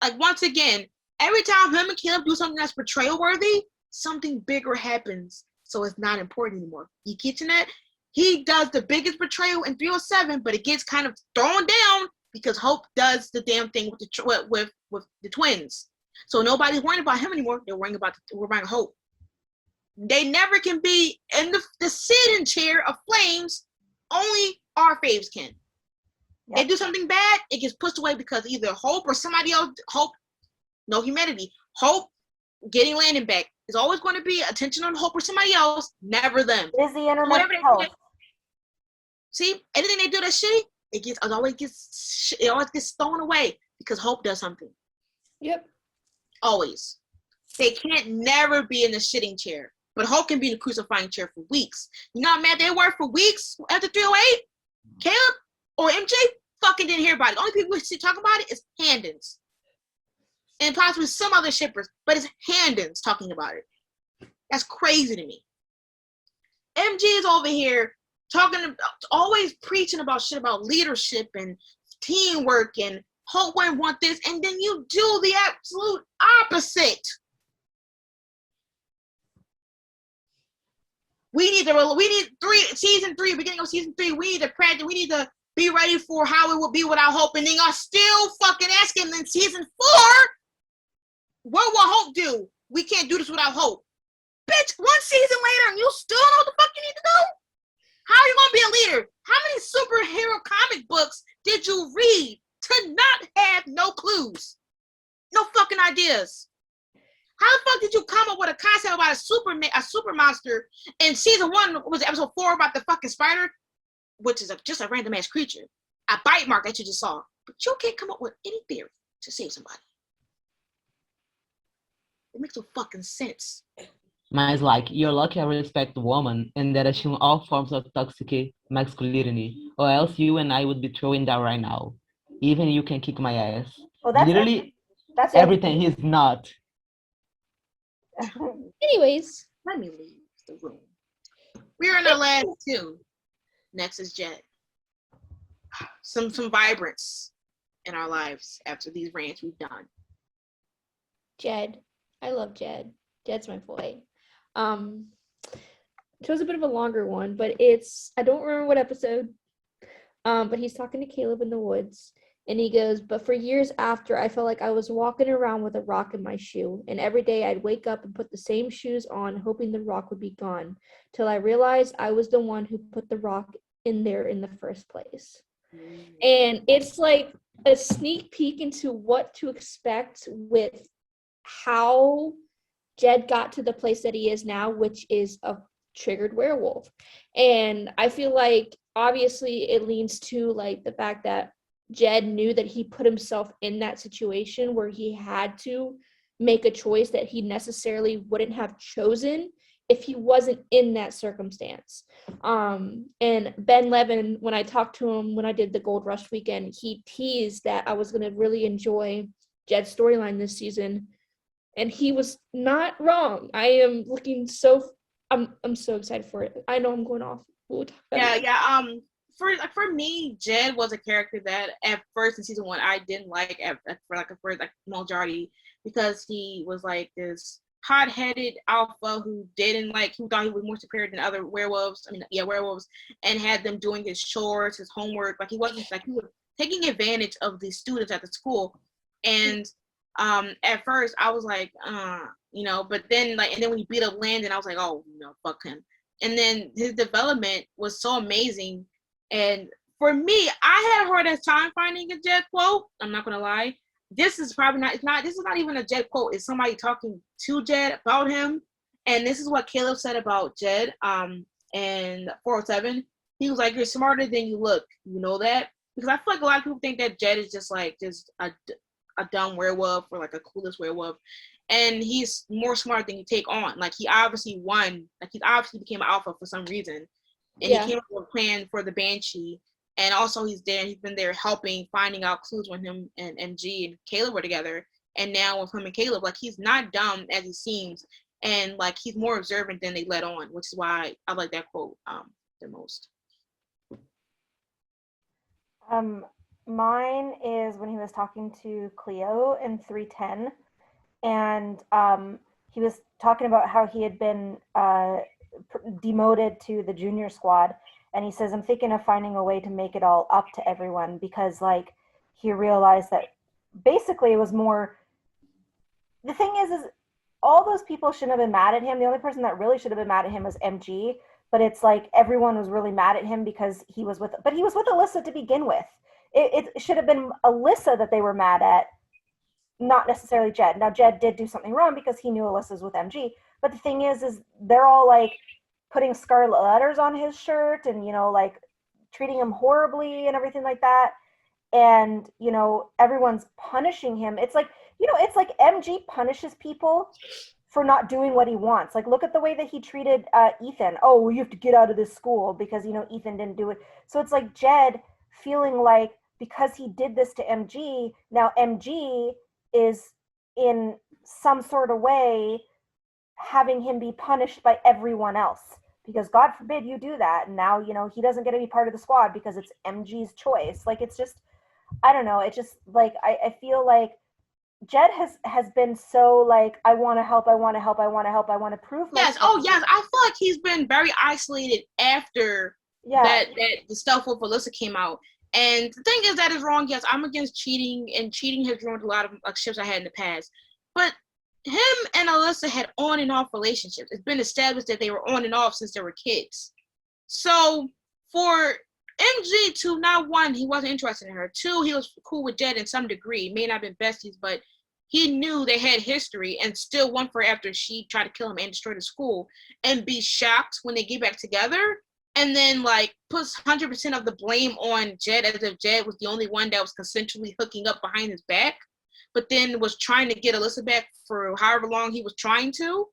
Like, once again, every time him and Kaleb do something that's betrayal worthy, something bigger happens. So it's not important anymore. You catching that? He does the biggest betrayal in 307, but it gets kind of thrown down because Hope does the damn thing with the twins. So nobody's worrying about him anymore. They're worrying about Hope. They never can be in the sitting chair of flames. Only our faves can. They do something bad, it gets pushed away because either Hope or somebody else. Hope, no humanity. Hope getting Landon back is always going to be attention on Hope or somebody else, never them. Lizzie and her mental health. See, anything they do that shitty, it always gets thrown away because Hope does something. Yep. Always. They can't never be in the shitting chair, but Hope can be in the crucifying chair for weeks. You know how mad they were for weeks after 308? Kaleb or MJ fucking didn't hear about it. The only people who see talking about it is Handons. And possibly some other shippers, but it's Handons talking about it. That's crazy to me. MG is over here always preaching about shit about leadership and teamwork and Hope wouldn't want this, and then you do the absolute opposite. We need season 3, beginning of season 3, we need to practice, we need to be ready for how it will be without Hope, and then y'all still fucking asking in season 4, what will Hope do? We can't do this without Hope. Bitch, 1 season later and you still know what the fuck you need to do? How are you gonna be a leader? How many superhero comic books did you read to not have no clues? No fucking ideas. How the fuck did you come up with a concept about a super monster in season 1, was episode 4 about the fucking spider, which is just a random ass creature, a bite mark that you just saw, but you can't come up with any theory to save somebody. It makes no fucking sense. Mine's like, you're lucky I respect a woman and that I assume all forms of toxic masculinity, or else you and I would be throwing down right now. Even you can kick my ass. Well, that's literally that's everything he's not. Anyways, let me leave the room. We're in our last 2. Next is Jed. Some vibrance in our lives after these rants we've done. Jed. I love Jed. Jed's my boy. It was a bit of a longer one, but I don't remember what episode, but he's talking to Kaleb in the woods, and he goes, but for years after, I felt like I was walking around with a rock in my shoe, and every day I'd wake up and put the same shoes on, hoping the rock would be gone, till I realized I was the one who put the rock in there in the first place. And it's like a sneak peek into what to expect with how Jed got to the place that he is now, which is a triggered werewolf. And I feel like obviously it leans to like the fact that Jed knew that he put himself in that situation where he had to make a choice that he necessarily wouldn't have chosen if he wasn't in that circumstance. And Ben Levin, when I talked to him when I did the Gold Rush weekend, he teased that I was going to really enjoy Jed's storyline this season. And he was not wrong. I am looking I'm so excited for it. I know I'm going off. We'll talk about it. for me, Jed was a character that at first in season 1 I didn't like for a first majority, because he was like this hot-headed alpha who thought he was more superior than other werewolves. Werewolves, and had them doing his chores, his homework. Like he was taking advantage of the students at the school. And at first I was like, but then and then when he beat up Landon, I was like, oh no, fuck him. And then his development was so amazing. And for me, I had a hard time finding a Jed quote. I'm not gonna lie. This is probably not. This is not even a Jed quote. It's somebody talking to Jed about him. And this is what Kaleb said about Jed. And 407, he was like, "You're smarter than you look. You know that?" Because I feel like a lot of people think that Jed is just a dumb werewolf or like a clueless werewolf. And he's more smart than you take on. Like he obviously won. Like he obviously became an alpha for some reason. And he came up with a plan for the Banshee. And also he's been there helping, finding out clues when him and MG and Kaleb were together. And now with him and Kaleb, like he's not dumb as he seems. And like he's more observant than they let on, which is why I like that quote the most. Mine is when he was talking to Cleo in 310. And he was talking about how he had been demoted to the junior squad. And he says, I'm thinking of finding a way to make it all up to everyone, because like he realized that basically it was more, the thing is all those people shouldn't have been mad at him. The only person that really should have been mad at him was MG, but it's like everyone was really mad at him because he was with Alyssa to begin with. It should have been Alyssa that they were mad at, not necessarily Jed. Now Jed did do something wrong because he knew Alyssa's with MG, but the thing is they're all like putting scarlet letters on his shirt and, like treating him horribly and everything like that. And, everyone's punishing him. It's like, it's like MG punishes people for not doing what he wants. Like, look at the way that he treated Ethan. Oh, well, you have to get out of this school because, Ethan didn't do it. So it's like Jed feeling like because he did this to MG, now MG is in some sort of way having him be punished by everyone else, because God forbid you do that. And now, he doesn't get to be part of the squad because it's MG's choice. Like, it's just, I don't know. It just like, I feel like Jed has been so like, I want to help. I want to prove myself. Yes. Oh yes. I feel like he's been very isolated after that the stuff with Alyssa came out. And the thing is that is wrong. Yes, I'm against cheating, and cheating has ruined a lot of ships I had in the past. But him and Alyssa had on and off relationships. It's been established that they were on and off since they were kids. So for MG to, not one, he wasn't interested in her. Two, he was cool with Jed in some degree. May not have been besties, but he knew they had history and still went for her after she tried to kill him and destroy the school, and be shocked when they get back together. And then, like, puts 100% of the blame on Jed as if Jed was the only one that was consensually hooking up behind his back, but then was trying to get Alyssa back for however long he was trying to.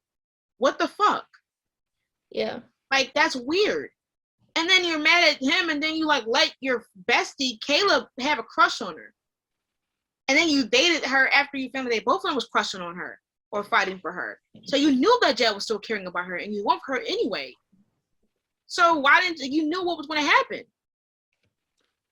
What the fuck? Yeah. Like, that's weird. And then you're mad at him, and then you, like, let your bestie, Kaleb, have a crush on her. And then you dated her after you found that they both of them was crushing on her or fighting for her. So you knew that Jed was still caring about her, and you want her anyway. So why didn't you knew what was going to happen?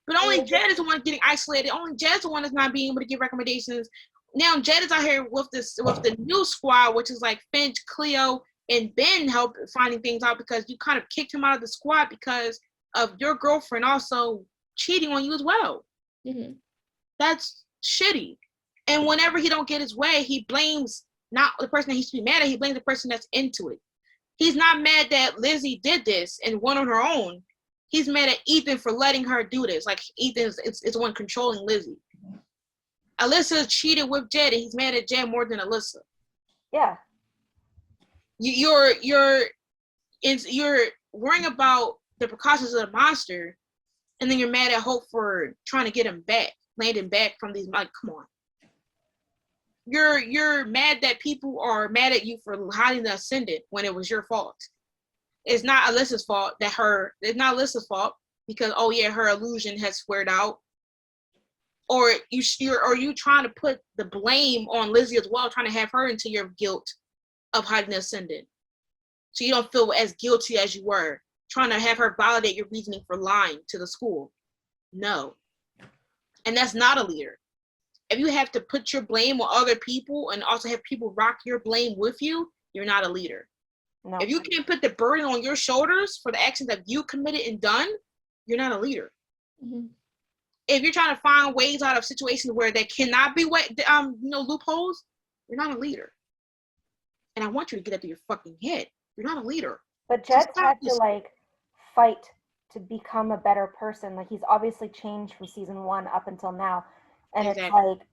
But only Jed is the one getting isolated. Only Jed's the one that's not being able to give recommendations. Now Jed is out here with the new squad, which is like Finch, Cleo, and Ben help finding things out because you kind of kicked him out of the squad because of your girlfriend also cheating on you as well. Mm-hmm. That's shitty. And whenever he don't get his way, he blames not the person that he should be mad at. He blames the person that's into it. He's not mad that Lizzie did this and went on her own. He's mad at Ethan for letting her do this. Like, Ethan is the one controlling Lizzie. Alyssa cheated with Jed, and he's mad at Jed more than Alyssa. Yeah. You're worrying about the precautions of the monster, and then you're mad at Hope for trying to get him back, Landon back from these. Like, come on. You're mad that people are mad at you for hiding the Ascendant when it was your fault. It's not Alyssa's fault it's not Alyssa's fault because, oh yeah, her illusion has squared out. Or you trying to put the blame on Lizzie as well, trying to have her into your guilt of hiding the Ascendant. So you don't feel as guilty as you were. trying to have her validate your reasoning for lying to the school. No. And that's not a leader. If you have to put your blame on other people and also have people rock your blame with you, you're not a leader. No. If you can't put the burden on your shoulders for the actions that you committed and done, you're not a leader. Mm-hmm. If you're trying to find ways out of situations where there cannot be loopholes, you're not a leader. And I want you to get up to your fucking head. You're not a leader. But Jed's had to like fight to become a better person. Like he's obviously changed from season 1 up until now. And exactly. It's like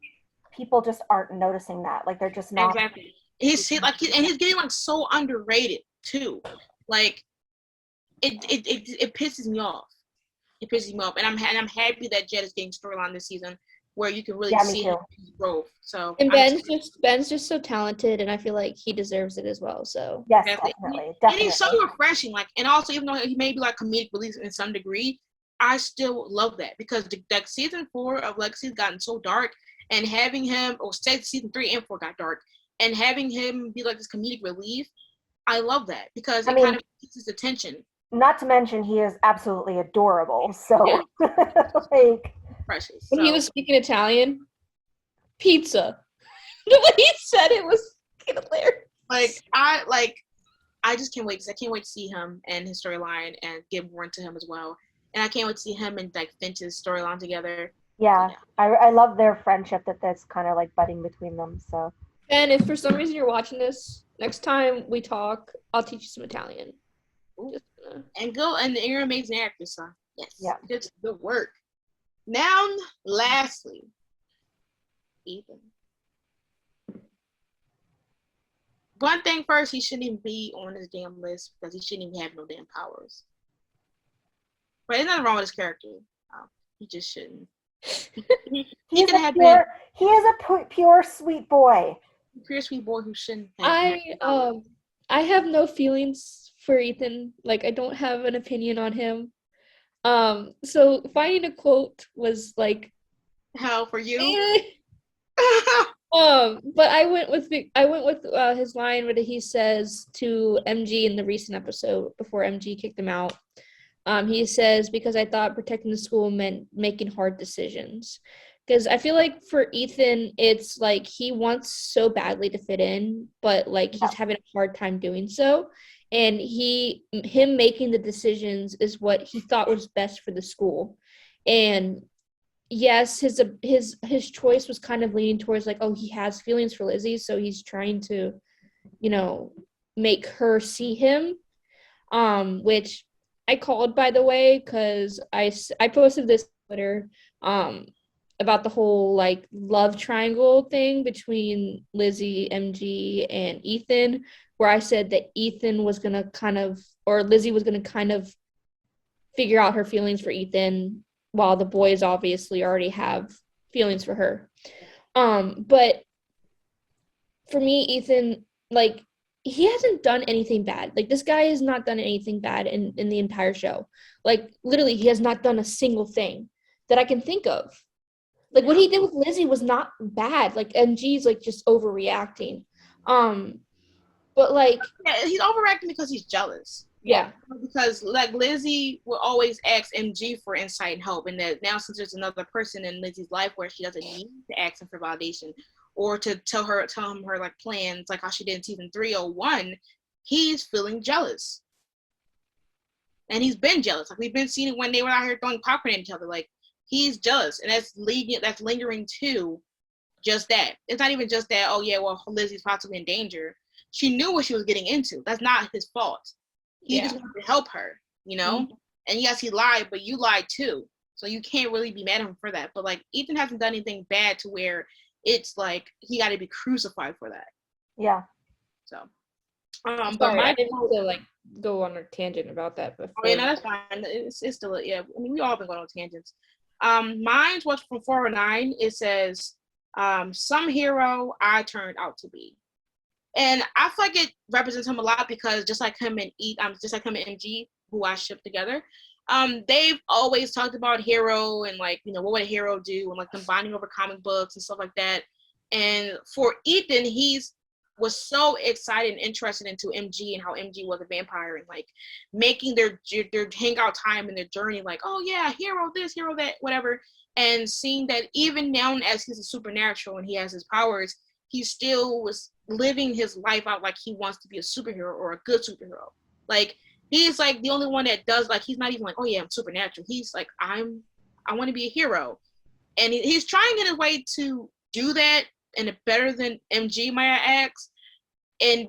people just aren't noticing that. Like they're just not. Exactly. He's getting like so underrated too. Like it pisses me off. It pisses me off, and I'm happy that Jed is getting storyline this season where you can really see his growth. So and Ben's just so talented, and I feel like he deserves it as well. So yes, definitely. And he's so refreshing. Like, and also even though he may be like comedic relief in some degree, I still love that because like season 4 of Legacies gotten so dark, and having him, or season 3 and 4 got dark, and having him be like this comedic relief, I love that because it kind of keeps his attention. Not to mention he is absolutely adorable. So like precious. When he was speaking Italian, pizza. The way he said it was hilarious. I just can't wait because I can't wait to see him and his storyline and get more into him as well. And I can't wait to see him and like Finch's storyline together. Yeah. I love their friendship that's kind of like budding between them. So. And if for some reason you're watching this, next time we talk, I'll teach you some Italian. And you're an amazing actress, son. Yes. Yeah. Good work. Now, lastly, Ethan. One thing first, he shouldn't even be on this damn list because he shouldn't even have no damn powers. But there's nothing wrong with his character. He just shouldn't. He is a pure sweet boy. Pure sweet boy who shouldn't have I have no feelings for Ethan. Like, I don't have an opinion on him. So finding a quote was like hell for you. But I went with his line where he says to MG in the recent episode before MG kicked him out. He says, because I thought protecting the school meant making hard decisions. Because I feel like for Ethan, it's like he wants so badly to fit in, but like he's having a hard time doing so. And him making the decisions is what he thought was best for the school. And yes, his choice was kind of leaning towards like, oh, he has feelings for Lizzie, so he's trying to, make her see him, which I called, by the way, because I posted this on Twitter about the whole like love triangle thing between Lizzie, MG, and Ethan, where I said that Ethan was going to Lizzie was going to kind of figure out her feelings for Ethan while the boys obviously already have feelings for her. But for me, Ethan, like, he hasn't done anything bad. Like, this guy has not done anything bad in the entire show. Like, literally, he has not done a single thing that I can think of. Like, what he did with Lizzie was not bad. Like, MG's, like, just overreacting. But, like... Yeah, he's overreacting because he's jealous. Yeah. Because, like, Lizzie will always ask MG for insight and help. And that now, since there's another person in Lizzie's life where she doesn't need to ask him for validation or to tell him her, like, plans, like how she did in season 301, he's feeling jealous. And he's been jealous. Like, we've been seeing it when they were out here throwing popcorn at each other. Like, he's jealous. And that's lingering to just that. It's not even just that, oh, yeah, well, Lizzie's possibly in danger. She knew what she was getting into. That's not his fault. He just wanted to help her, Mm-hmm. And yes, he lied, but you lied too. So you can't really be mad at him for that. But like, Ethan hasn't done anything bad to where it's like he got to be crucified for that. Yeah. So, but I didn't want to like go on a tangent about that. Before. Oh yeah, no, that's fine. It's still I mean, we all been going on tangents. Mine was from 409. It says, "Some hero I turned out to be." And I feel like it represents him a lot because just like him and MG, who I ship together, they've always talked about hero and like, what would a hero do and like them bonding over comic books and stuff like that. And for Ethan, he's was so excited and interested into MG and how MG was a vampire and like making their hangout time and their journey like, oh yeah, hero this, hero that, whatever. And seeing that even now as he's a supernatural and he has his powers, he still was living his life out like he wants to be a superhero or a good superhero. Like he's like the only one that does, like, he's not even like, oh yeah, I'm supernatural. He's like, I want to be a hero. And he's trying in a way to do that and better than MG, might I ask.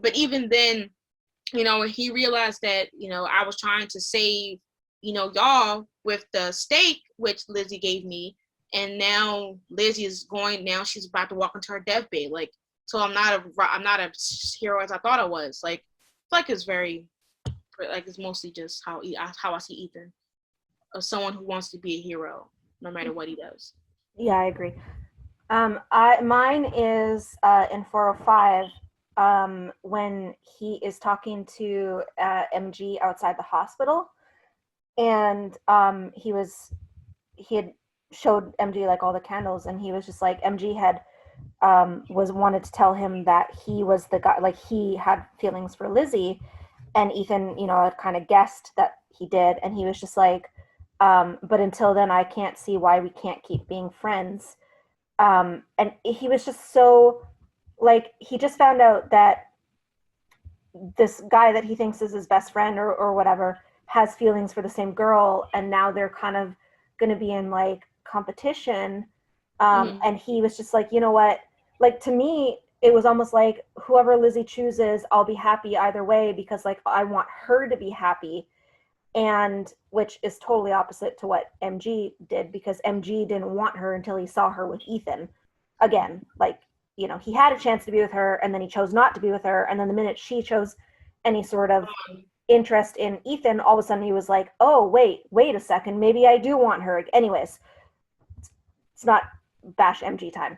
But even then, you know, he realized that, you know, I was trying to save, you know, y'all with the steak, which Lizzie gave me. And now Lizzie is she's about to walk into her deathbed. Like, so I'm not a hero as I thought I was. Like it's very, like, it's mostly just how I see Ethan, of someone who wants to be a hero no matter what he does. Yeah, I agree. Mine is in 405 when he is talking to MG outside the hospital, and he had showed MG like all the candles, and he was just like, MG had wanted to tell him that he was the guy, like he had feelings for Lizzie, and Ethan, you know, had kind of guessed that he did, and he was just like, but until then I can't see why we can't keep being friends. And he was just so, like, he just found out that this guy that he thinks is his best friend or whatever has feelings for the same girl, and now they're kind of going to be in like competition. And he was just like, you know what, like, to me it was almost like whoever Lizzie chooses, I'll be happy either way, because like I want her to be happy. And which is totally opposite to what MG did, because MG didn't want her until he saw her with Ethan again. Like, you know, he had a chance to be with her, and then he chose not to be with her, and then the minute she chose any sort of interest in Ethan, all of a sudden he was like, oh wait a second, maybe I do want her. Anyways, it's not bash MG time.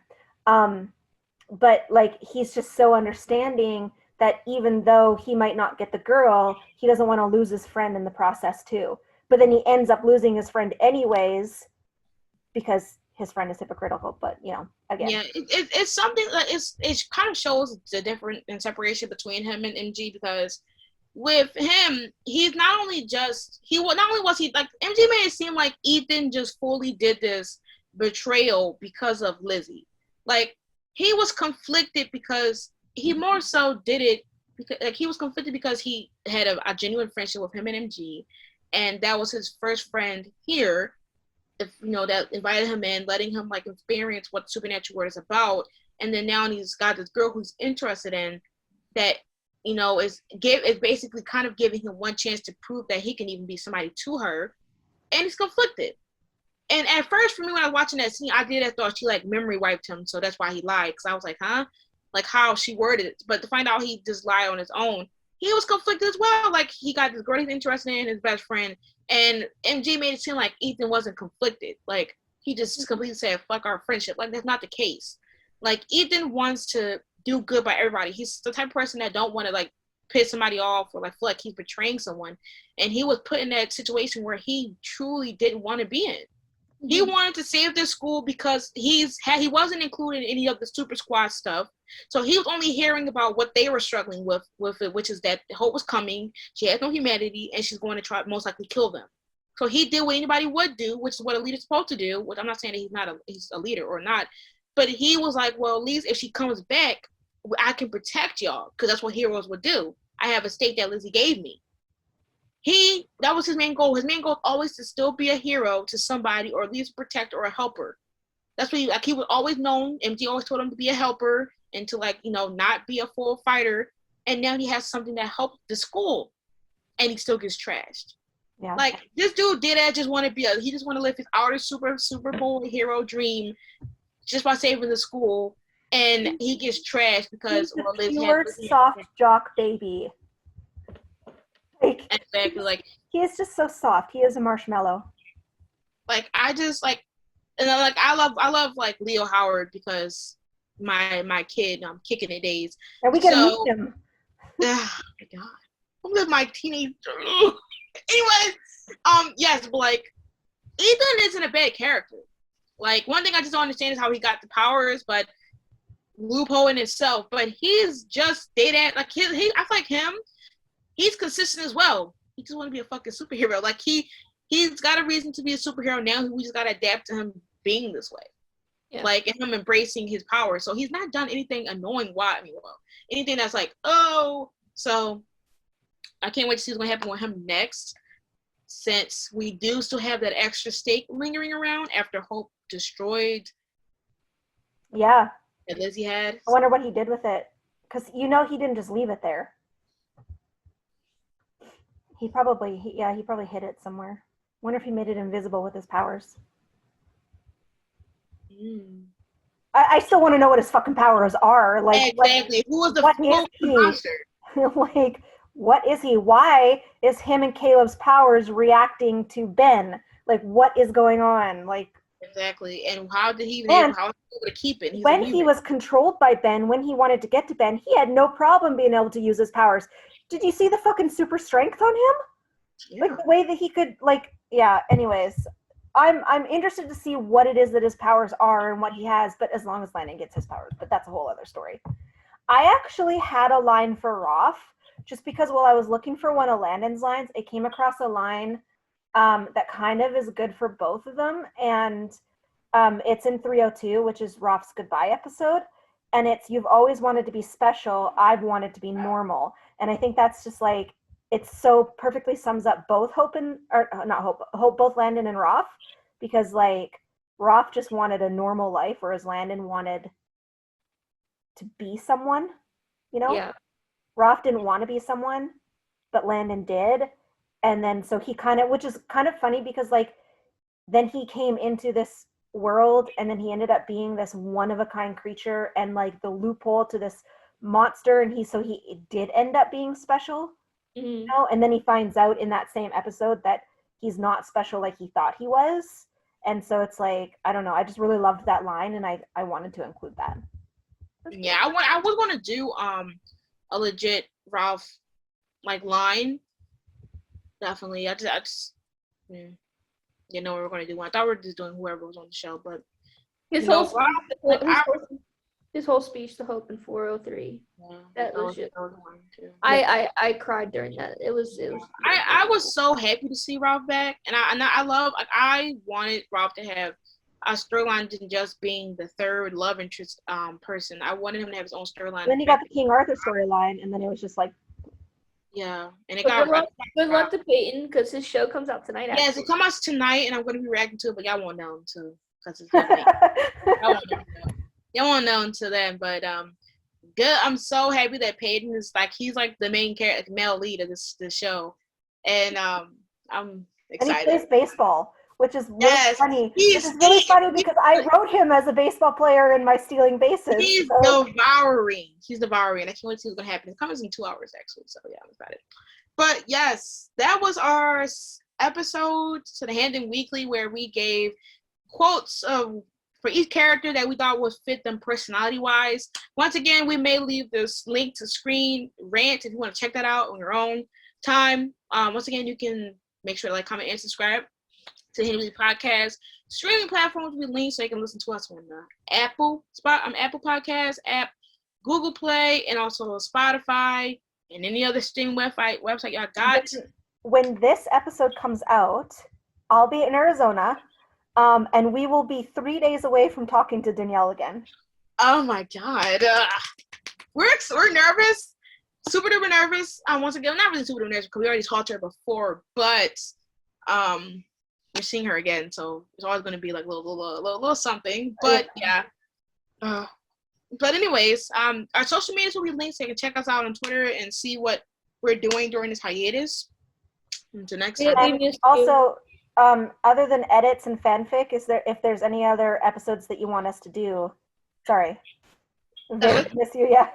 But like, he's just so understanding that even though he might not get the girl, he doesn't want to lose his friend in the process too. But then he ends up losing his friend anyways, because his friend is hypocritical. But, you know, again. Yeah, it's something that it kind of shows the difference in separation between him and MG, because with him, he's not only was he like, MG made it seem like Ethan just fully did this betrayal because of Lizzie. Like, he was conflicted because he more so did it because, like, he was conflicted because he had a genuine friendship with him and MG, and that was his first friend here, you know, that invited him in, letting him like experience what supernatural world is about. And then now he's got this girl who's interested in that, you know, is basically kind of giving him one chance to prove that he can even be somebody to her, and he's conflicted. And at first, for me, when I was watching that scene, I thought she like memory wiped him, so that's why he lied. Because I was like, huh? Like how she worded it. But to find out he just lied on his own, he was conflicted as well. Like, he got this girl he's interested in, his best friend, and MG made it seem like Ethan wasn't conflicted. Like, he just completely said, fuck our friendship. Like, that's not the case. Like, Ethan wants to do good by everybody. He's the type of person that don't want to like piss somebody off or like feel like he's betraying someone. And he was put in that situation where he truly didn't want to be in. He wanted to save this school because he wasn't included in any of the super squad stuff. So he was only hearing about what they were struggling with it, which is that Hope was coming, she has no humanity, and she's going to try most likely kill them. So he did what anybody would do, which is what a leader's supposed to do, which I'm not saying that he's a leader or not, but he was like, well, at least if she comes back, I can protect y'all, because that's what heroes would do. I have a stake that Lizzie gave me. That was his main goal. His main goal is always to still be a hero to somebody, or at least a protector or a helper. That's what he was always known. MG always told him to be a helper and to, like, you know, not be a full fighter. And now he has something that helped the school, and he still gets trashed. Yeah. Like, this dude he just want to live his outer Super Bowl hero dream just by saving the school, and he gets trashed because he's a pure soft jock baby. Like, exactly, like, he is just so soft. He is a marshmallow. Like, I just like, and like, I love like Leo Howard, because my kid, kicking it days, and we get to meet him. Oh my god, I'm with my teenage. Anyway, yes, but like, Ethan isn't a bad character. Like, one thing I just don't understand is how he got the powers, but loophole in itself. But he's just I feel like he's consistent as well. He just want to be a fucking superhero. Like he's got a reason to be a superhero now. We just got to adapt to him being this way. Yeah. Like, and him embracing his power. So he's not done anything annoying. Anything that's like, oh. So I can't wait to see what's going to happen with him next, since we do still have that extra stake lingering around after Hope destroyed. Yeah. That Lizzie had. I wonder what he did with it. Because he didn't just leave it there. He probably hid it somewhere. Wonder if he made it invisible with his powers. I still want to know what his fucking powers are. Like, exactly. Who was the monster? Like, what is he? Why is him and Kaleb's powers reacting to Ben? Like, what is going on? Like, exactly. And how did he even able to keep it? When he was controlled by Ben, when he wanted to get to Ben, he had no problem being able to use his powers. Did you see the fucking super strength on him? Yeah. Like the way that he could, like, yeah. Anyways, I'm interested to see what it is that his powers are and what he has. But as long as Landon gets his powers, but that's a whole other story. I actually had a line for Roth, just because while I was looking for one of Landon's lines, I came across a line that kind of is good for both of them, and it's in 302, which is Roth's goodbye episode, and it's, "You've always wanted to be special, I've wanted to be normal." And I think that's just like, it so perfectly sums up both both Landon and Roth, because like Roth just wanted a normal life, whereas Landon wanted to be someone, Yeah. Roth didn't want to be someone, but Landon did. And then so he kind of, which is kind of funny because like then he came into this world and then he ended up being this one-of-a-kind creature and like the loophole to this monster, and he did end up being special. And then he finds out in that same episode that he's not special like he thought he was. And so it's like, I don't know, I just really loved that line, and I wanted to include that. Yeah, I was going to do a legit Ralph like line. Definitely. I just didn't know we were going to do one. I thought we were just doing whoever was on the show, but his whole speech to Hope in 403. Yeah, that was just, I cried during that. It was. I was so happy to see Ralph back, and I wanted Ralph to have a storyline than just being the third love interest person. I wanted him to have his own storyline. Then he got the King Arthur storyline, and then it was just like, yeah, and it got good luck to Peyton because his show comes out tonight. Yes, it comes out tonight, and I'm going to be reacting to it, but y'all won't know until because it's y'all won't know until then. But good. I'm so happy that Peyton is like he's like the main character, male lead of this show, and I'm excited. And he plays baseball, which is really funny. It's really funny because I wrote him as a baseball player in my Stealing Bases. He's devouring. He's devouring. I can't wait to see what's going to happen. It comes in 2 hours, actually. So, yeah, I'm excited. But, yes, that was our episode to the Handon Weekly, where we gave quotes for each character that we thought would fit them personality-wise. Once again, we may leave this link to screen rant if you want to check that out on your own time. Once again, you can make sure to like, comment, and subscribe to the Handon Weekly Podcast. Streaming platforms will be linked so you can listen to us on the Apple Podcasts app, Google Play, and also Spotify, and any other streaming website y'all got. When this episode comes out, I'll be in Arizona, and we will be 3 days away from talking to Danielle again. Oh my God. We're nervous. Super duper nervous. Once again, not really super duper nervous because we already talked to her before, but we're seeing her again, so it's always going to be like a little something. But yeah. But anyways, our social medias will be linked, so you can check us out on Twitter and see what we're doing during this hiatus. Until next time. Also, other than edits and fanfic, if there's any other episodes that you want us to do? Sorry, miss you. Yeah.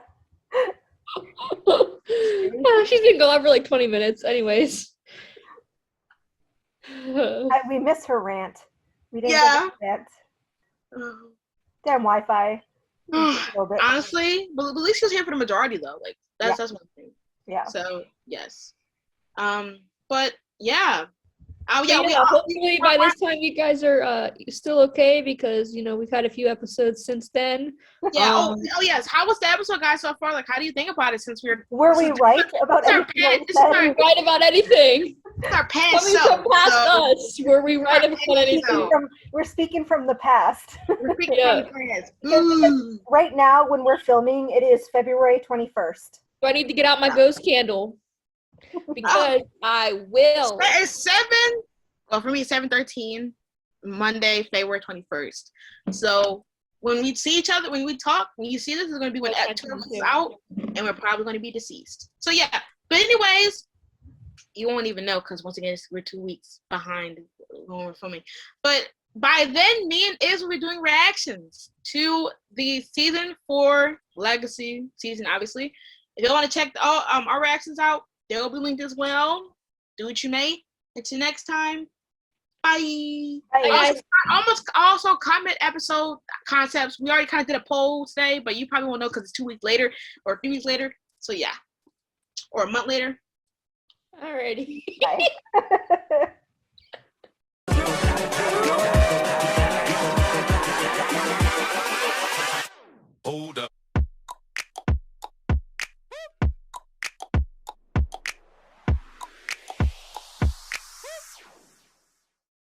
She's been gone for like 20 minutes. Anyways. We miss her rant. We didn't get rant. Damn Wi-Fi. Honestly, but at least she was here for the majority though. Like that's one thing. Yeah. So yes. But yeah, Oh yeah, hopefully by this time you guys are still okay because we've had a few episodes since then. Yeah. Oh yes. How was the episode, guys, so far? Like, how do you think about it? Since were we right about anything? Right about anything? It's our past. Coming from past us, were we right about anything? We're speaking from the past. We're speaking from the past. Right now, when we're filming, it is February 21st. Do I need to get out my ghost candle? Because I will. It's 7. Well, for me, 7/13, Monday, February 21st. So when we see each other, when we talk, when you see this, is going to be when episode is out, and we're probably going to be deceased. So yeah. But anyways, you won't even know because once again, we're 2 weeks behind when we're filming. But by then, me and Iz will be doing reactions to the season 4 Legacy season, obviously. If you want to check our reactions out, they'll be linked as well. Do what you may. Until next time, bye. Bye. Also, comment episode concepts. We already kind of did a poll today, but you probably won't know because it's 2 weeks later or 3 weeks later. So yeah, or a month later. Alrighty. Bye.